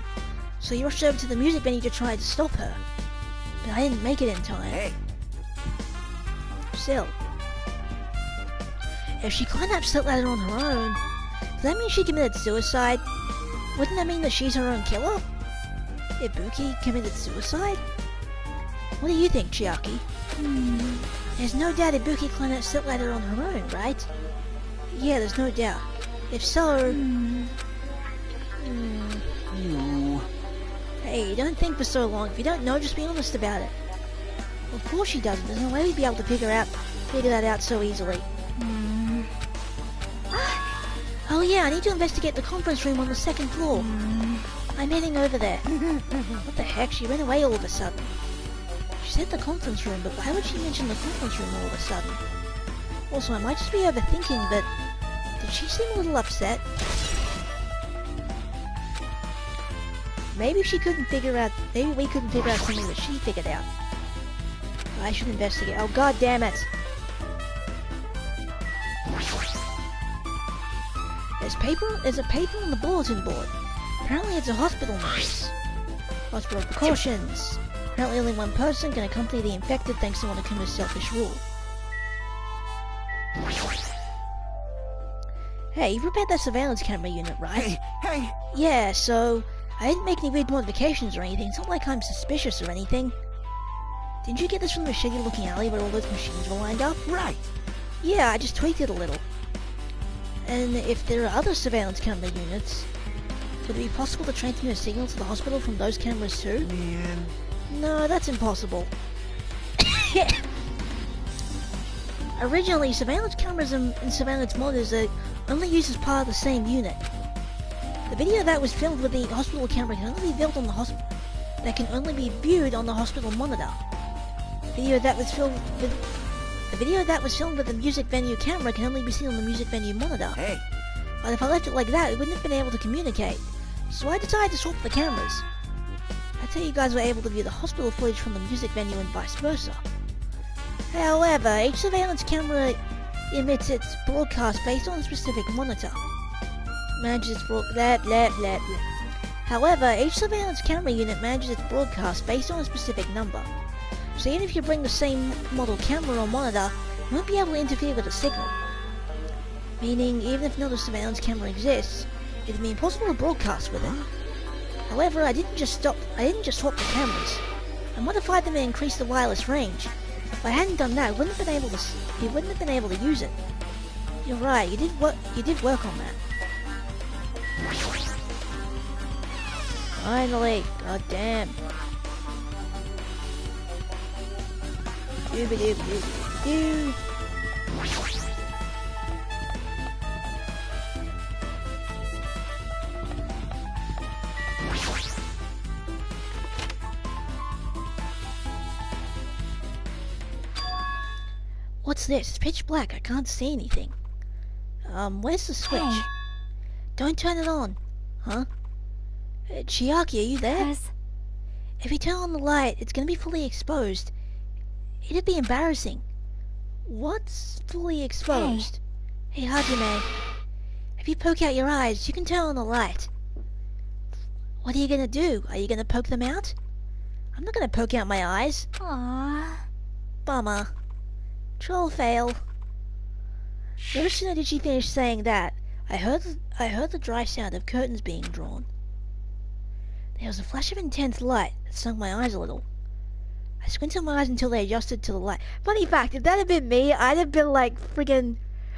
So you rushed over to the music venue to try to stop her. But I didn't make it in time. Hey. Still. If she climbed that step ladder on her own, does that mean she committed suicide? Wouldn't that mean that she's her own killer? Ibuki committed suicide? What do you think, Chiaki? There's no doubt Ibuki climbed that step ladder on her own, right? Yeah, there's no doubt. If so... Hey, don't think for so long. If you don't know, just be honest about it. Well, of course she doesn't. There's no way we'd be able to figure that out so easily. Oh yeah, I need to investigate the conference room on the second floor. I'm heading over there. What the heck? She ran away all of a sudden. She said the conference room, but why would she mention the conference room all of a sudden? Also, I might just be overthinking, but did she seem a little upset? Maybe we couldn't figure out something that she figured out. I should investigate. Oh, god damn it! There's a paper on the bulletin board. Apparently it's a hospital notice. Hospital precautions. Apparently only one person can accompany the infected thanks to one of Kuma's selfish rule. Hey, you repaired that surveillance camera unit, right? Hey! Yeah, so I didn't make any weird modifications or anything. It's not like I'm suspicious or anything. Didn't you get this from the shady-looking alley where all those machines were lined up? Right! Yeah, I just tweaked it a little. And if there are other surveillance camera units, would it be possible to transmit a signal to the hospital from those cameras too? Man. No, that's impossible. Originally, surveillance cameras and surveillance monitors are only used as part of the same unit. The video that was filmed with the hospital camera can only be viewed on the hospital monitor. The video that was filmed with the music venue camera can only be seen on the music venue monitor. Hey. But if I left it like that, we wouldn't have been able to communicate. So I decided to swap the cameras. That's how you guys were able to view the hospital footage from the music venue and vice versa. However, each surveillance camera emits its broadcast based on a specific monitor. Manages its However, each surveillance camera unit manages its broadcast based on a specific number. So even if you bring the same model camera or monitor, you won't be able to interfere with the signal. Meaning, even if another surveillance camera exists, it would be impossible to broadcast with it. However, I didn't just swap the cameras. I modified them and increased the wireless range. If I hadn't done that, you wouldn't have been able to use it. You're right, you did work on that. Finally, god damn. Doo-ba-doo-ba-doo-ba-doo. What's this? It's pitch black. I can't see anything. Where's the switch? Hey. Don't turn it on. Huh? Chiaki, are you there? If you turn on the light, it's gonna be fully exposed. It'd be embarrassing. What's fully exposed? Hey, Hajime. If you poke out your eyes, you can turn on the light. What are you gonna do? Are you gonna poke them out? I'm not gonna poke out my eyes. Aww. Bummer. Troll fail. No sooner did she finish saying that, I heard the dry sound of curtains being drawn. There was a flash of intense light that stung my eyes a little. I squinted my eyes until they adjusted to the light. Funny fact, if that had been me, I'd have been like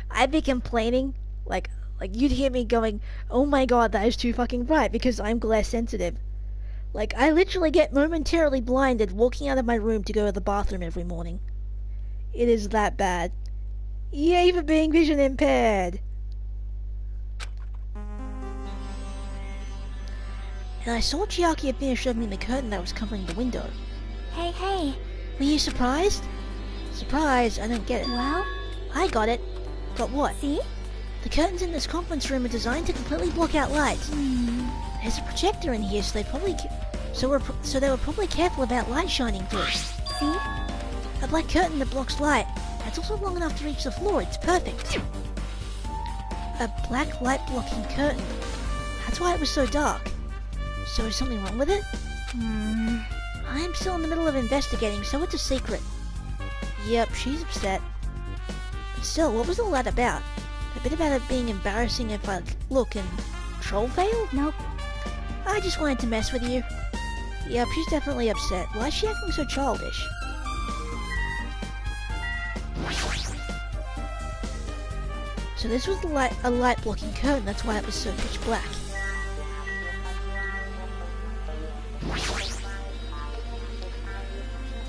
I'd be complaining. Like you'd hear me going, oh my god, that is too fucking bright because I'm glare sensitive. Like, I literally get momentarily blinded walking out of my room to go to the bathroom every morning. It is that bad. Yay for being vision impaired! and I saw Chiaki had finished opening the curtain that was covering the window. Hey. Were you surprised? Surprised? I don't get it. Well? I got it. Got what? See? The curtains in this conference room are designed to completely block out light. There's a projector in here, so they probably they were probably careful about light shining through. See? A black curtain that blocks light. It's also long enough to reach the floor. It's perfect. A black light blocking curtain. That's why it was so dark. So is something wrong with it? I am still in the middle of investigating, so it's a secret. Yep, she's upset. But still, what was all that about? A bit about it being embarrassing if I look and troll fail? Nope. I just wanted to mess with you. Yep, she's definitely upset. Why is she acting so childish? So this was a light blocking curtain, that's why it was so pitch black.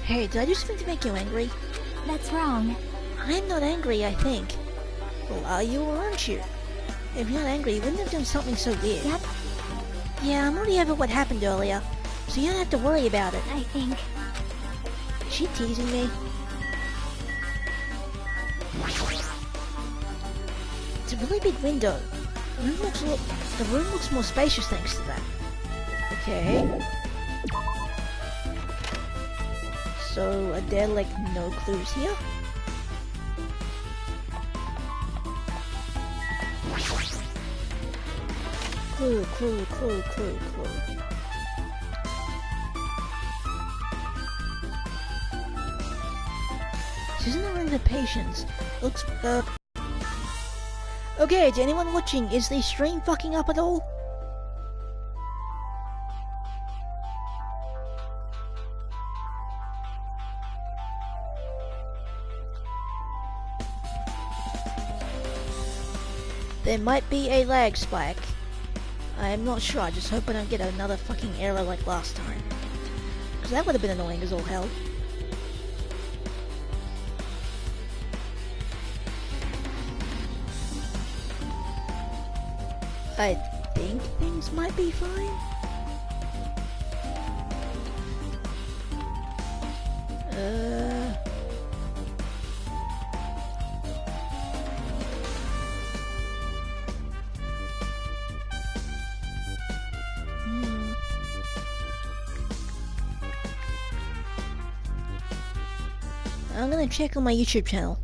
Hey, did I do something to make you angry? That's wrong. I'm not angry, I think. Well, are you or aren't you? If you're not angry, you wouldn't have done something so weird. Yep. Yeah, I'm already over what happened earlier, so you don't have to worry about it. I think. Is she teasing me? It's a really big window. The room looks more spacious thanks to that. Okay. So, are there like no clues here? Clue. This isn't a room for patients. Looks, Okay, to anyone watching, is the stream fucking up at all? There might be a lag spike. I'm not sure, I just hope I don't get another fucking error like last time. Because that would have been annoying as all hell. I think things might be fine. I'm gonna check on my YouTube channel.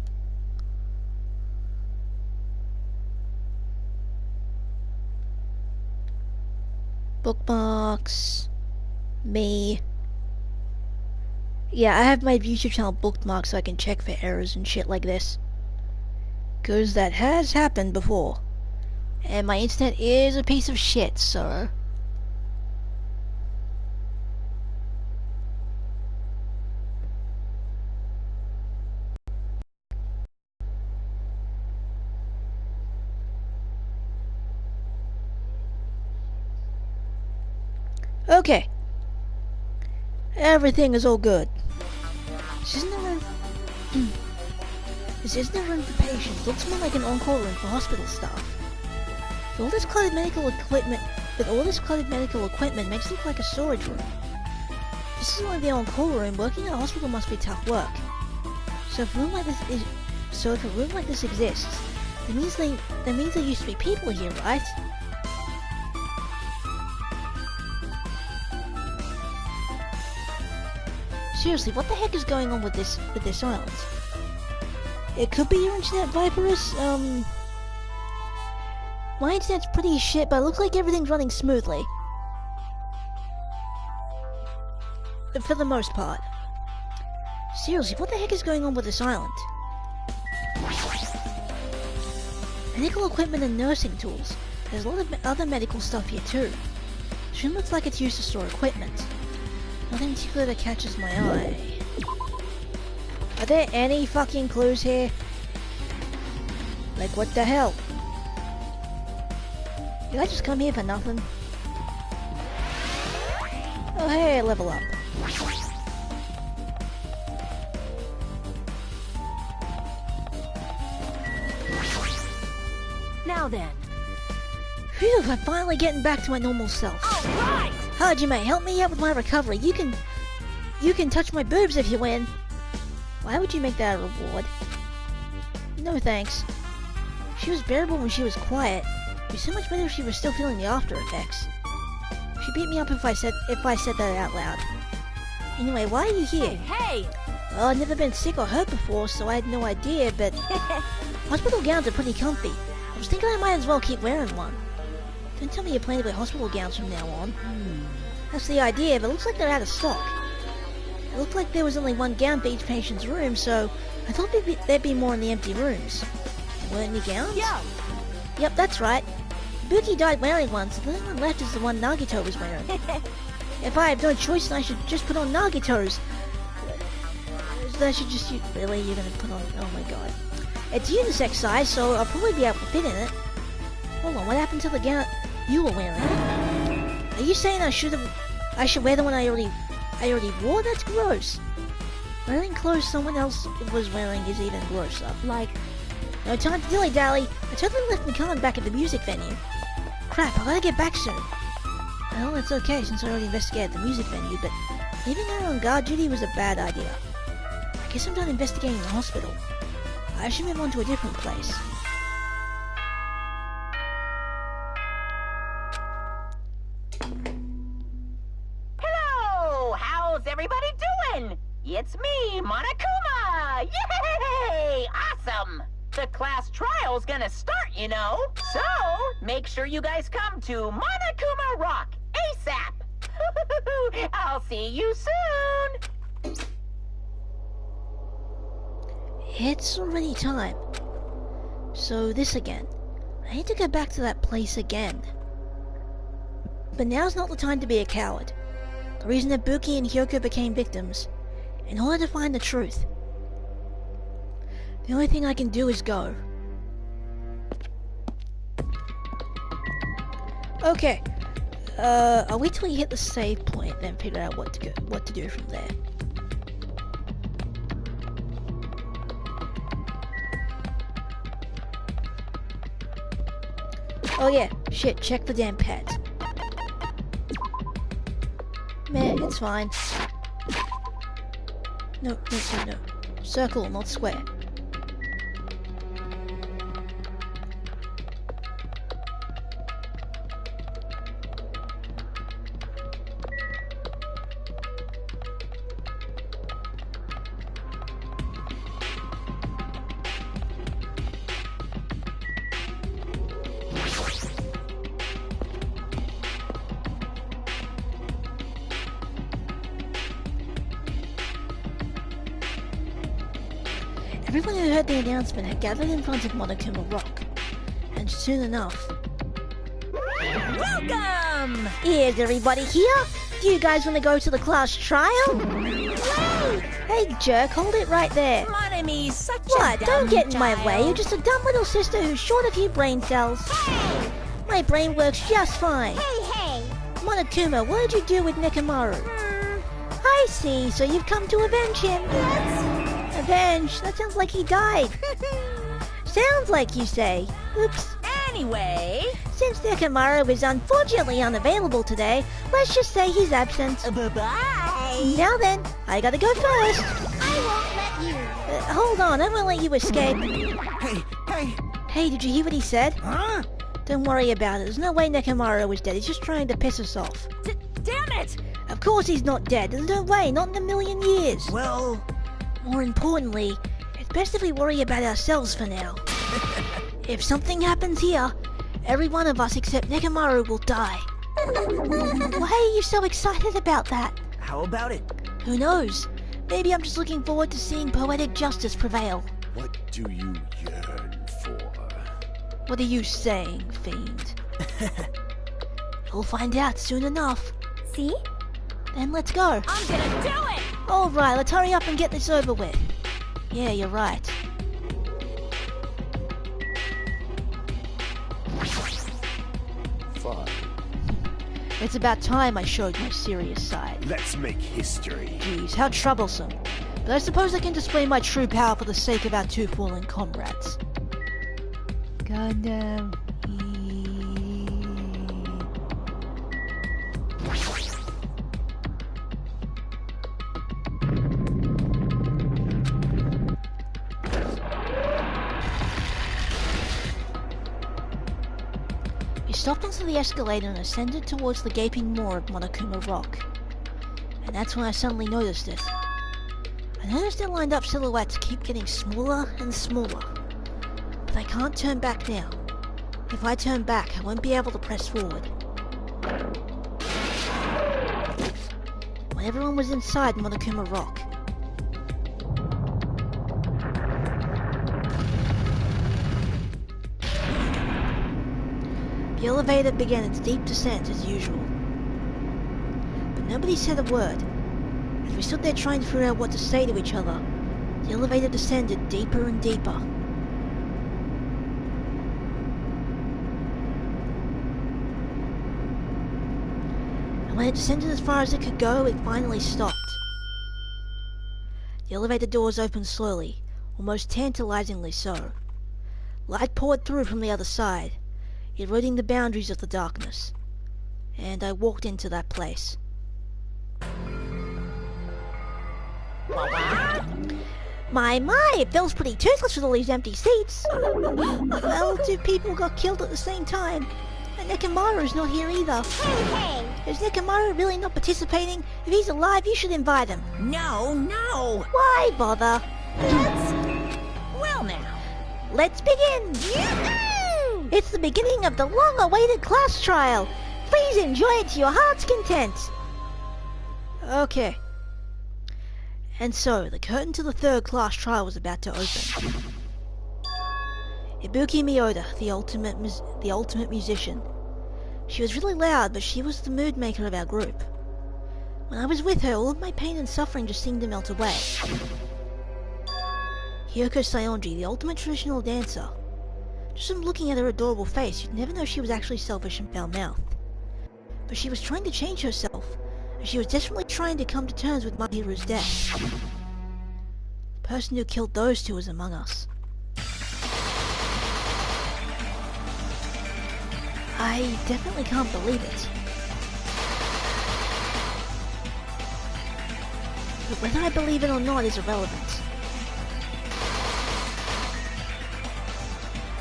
Bookmarks. Me. Yeah, I have my YouTube channel bookmarked so I can check for errors and shit like this. Cause that has happened before. And my internet is a piece of shit, so... Okay. Everything is all good. This isn't a room... This isn't a room for patients. It looks more like an on-call room for hospital staff. With all this cluttered medical equipment... makes it look like a storage room. This is only the on-call room. Working in a hospital must be tough work. So if a room like this exists, that means there used to be people here, right? Seriously, what the heck is going on with this island? It could be your internet, Viperus. My internet's pretty shit, but it looks like everything's running smoothly. For the most part. Seriously, what the heck is going on with this island? Medical equipment and nursing tools. There's a lot of other medical stuff here too. This room looks like it's used to store equipment. Nothing particular that catches my eye. Are there any fucking clues here? Like, what the hell? Did I just come here for nothing? Oh hey, level up. Now then. Phew, I'm finally getting back to my normal self. Alright! Hajime, help me out with my recovery. You can touch my boobs if you win. Why would you make that a reward? No thanks. She was bearable when she was quiet. It'd be so much better if she was still feeling the after effects. She'd beat me up if I said that out loud. Anyway, why are you here? Hey! Well, I've never been sick or hurt before, so I had no idea, but hospital gowns are pretty comfy. I was thinking I might as well keep wearing one. Don't tell me you plan to wear hospital gowns from now on. That's the idea, but it looks like they're out of stock. It looked like there was only one gown for each patient's room, so I thought there'd be more in the empty rooms. Weren't any gowns? Yeah. Yep, that's right. Buki died wearing one, so the only one left is the one Nagito was wearing. If I have no choice, then I should just put on Nagito's. I should just... Really? You're gonna put on... Oh my god. It's unisex size, so I'll probably be able to fit in it. Hold on, what happened to the gown you were wearing? Are you saying I should wear the one I already wore? That's gross. Wearing clothes someone else was wearing is even grosser. Like... No time to dilly-dally. I totally left Mikan back at the music venue. Crap, I gotta get back soon. Well, it's okay since I already investigated the music venue, but leaving her on guard duty was a bad idea. I guess I'm done investigating the hospital. I should move on to a different place. Hello! How's everybody doing? It's me, Monokuma! Yay! Awesome! The class trial's gonna start, you know. So, make sure you guys come to Monokuma Rock ASAP! I'll see you soon! It's already time. So this again. I need to go back to that place again. But now's not the time to be a coward. The reason that Buki and Hyoko became victims. In order to find the truth. The only thing I can do is go. Okay. I'll wait till you hit the save point, then figure out what to do from there. Oh yeah, shit, check the damn pads. Man, it's fine. No. Circle, not square. Everyone who heard the announcement had gathered in front of Monokuma Rock, and soon enough... Welcome! Is everybody here? Do you guys want to go to the class trial? Wait! Hey jerk, hold it right there. Monami's such What? a Don't get in my child. way, you're just a dumb little sister who's short a few brain cells. Hey! My brain works just fine. Hey! Monokuma, what did you do with Nekomaru? I see, so you've come to avenge him. Avenge? That sounds like he died. Sounds like you say. Oops. Anyway... Since Nekomaru is unfortunately unavailable today, let's just say he's absent. Bye-bye! Now then, I gotta go first. I won't let you. Hold on, I won't let you escape. Hey! Hey, did you hear what he said? Huh? Don't worry about it. There's no way Nekomaru is dead. He's just trying to piss us off. Damn it! Of course he's not dead. There's no way. Not in a million years. Well... More importantly, it's best if we worry about ourselves for now. If something happens here, every one of us except Nekomaru will die. Why are you so excited about that? How about it? Who knows? Maybe I'm just looking forward to seeing poetic justice prevail. What do you yearn for? What are you saying, fiend? We'll find out soon enough. See? Then let's go. I'm gonna do it! Alright, let's hurry up and get this over with. Yeah, you're right. Fine. It's about time I showed my serious side. Let's make history. Geez, how troublesome. But I suppose I can display my true power for the sake of our two fallen comrades. Gundam. stepped onto the escalator and ascended towards the gaping maw of Monokuma Rock. And that's when I suddenly noticed it. I noticed their lined up silhouettes keep getting smaller and smaller. But I can't turn back now. If I turn back, I won't be able to press forward. When everyone was inside Monokuma Rock, the elevator began its deep descent as usual. But nobody said a word. As we stood there trying to figure out what to say to each other, the elevator descended deeper and deeper. And when it descended as far as it could go, it finally stopped. The elevator doors opened slowly, almost tantalizingly so. Light poured through from the other side, eroding the boundaries of the darkness. And I walked into that place. My, it feels pretty toothless with all these empty seats. Well, 2 people got killed at the same time. And Nekomaru's not here either. Hey! Is Nekomaru really not participating? If he's alive, you should invite him. No! Why bother? Well now. Let's begin! Yoo-hoo! It's the beginning of the long-awaited class trial. Please enjoy it to your heart's content. Okay. And so, the curtain to the 3rd class trial was about to open. Ibuki Miyoda, the ultimate musician. She was really loud, but she was the mood maker of our group. When I was with her, all of my pain and suffering just seemed to melt away. Hyoko Saionji, the ultimate traditional dancer. Just from looking at her adorable face, you'd never know she was actually selfish and foul-mouthed. But she was trying to change herself, and she was desperately trying to come to terms with Mahiru's death. The person who killed those 2 is among us. I definitely can't believe it. But whether I believe it or not is irrelevant.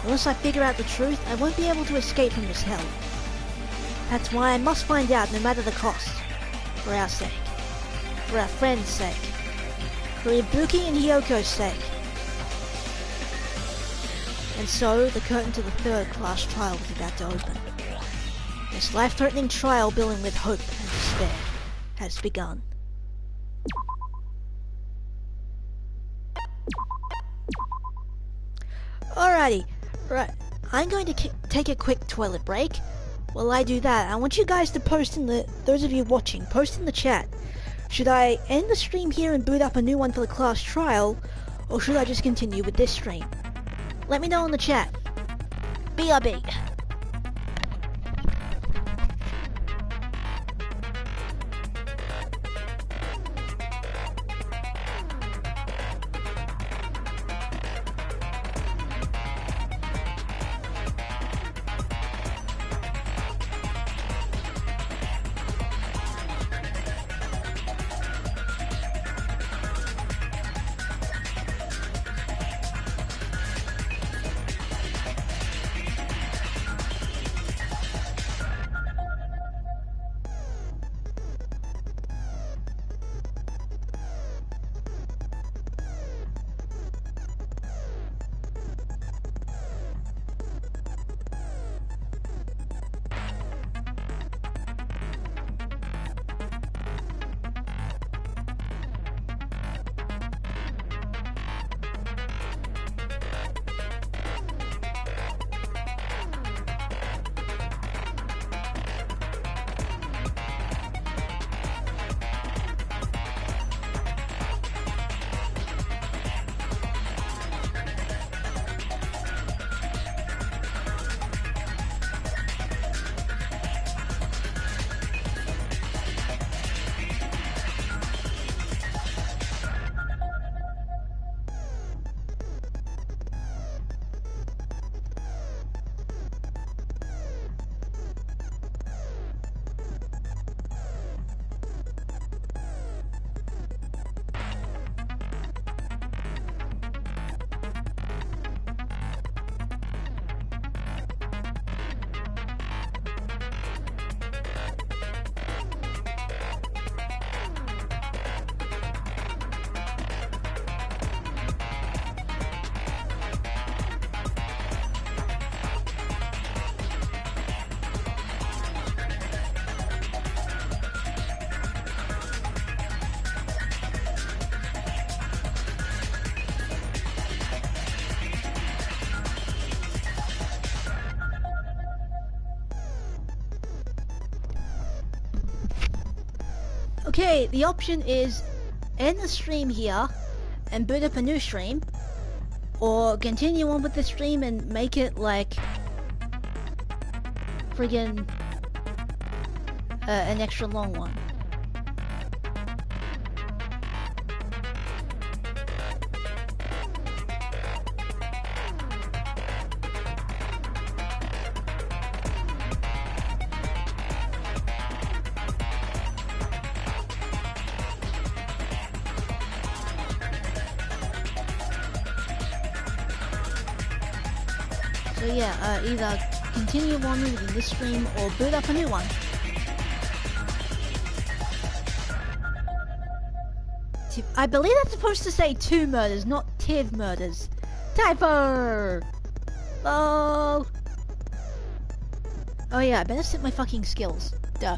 Unless I figure out the truth, I won't be able to escape from this hell. That's why I must find out no matter the cost. For our sake. For our friends' sake. For Ibuki and Hyoko's sake. And so, the curtain to the 3rd class trial was about to open. This life-threatening trial billing with hope and despair has begun. Alrighty, right, I'm going to take a quick toilet break. While I do that, I want you guys to post in those of you watching, post in the chat. Should I end the stream here and boot up a new one for the class trial, or should I just continue with this stream? Let me know in the chat. BRB. Okay, the option is end the stream here and boot up a new stream, or continue on with the stream and make it like friggin' an extra long one. So yeah, either continue on with this stream or boot up a new one. I believe that's supposed to say 2 murders, not Tiv murders. Typo! Oh! Oh yeah, I better set my fucking skills. Duh.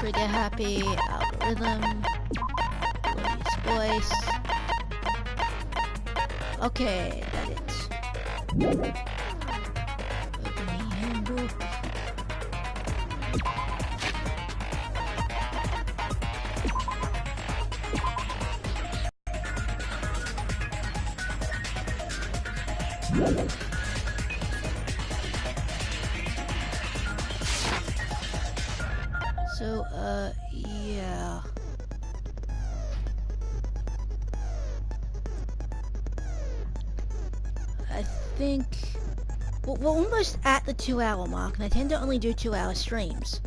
Trigger happy, algorithm, voice. Okay, that it. Open the handbook. So, yeah. I think we're almost at the 2-hour mark, and I tend to only do 2-hour streams.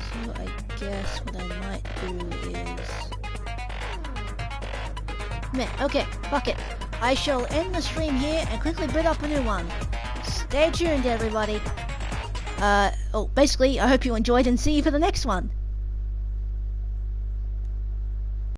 So I guess what I might do is... Meh, okay, fuck it. I shall end the stream here and quickly boot up a new one. Stay tuned, everybody. Basically, I hope you enjoyed and see you for the next one.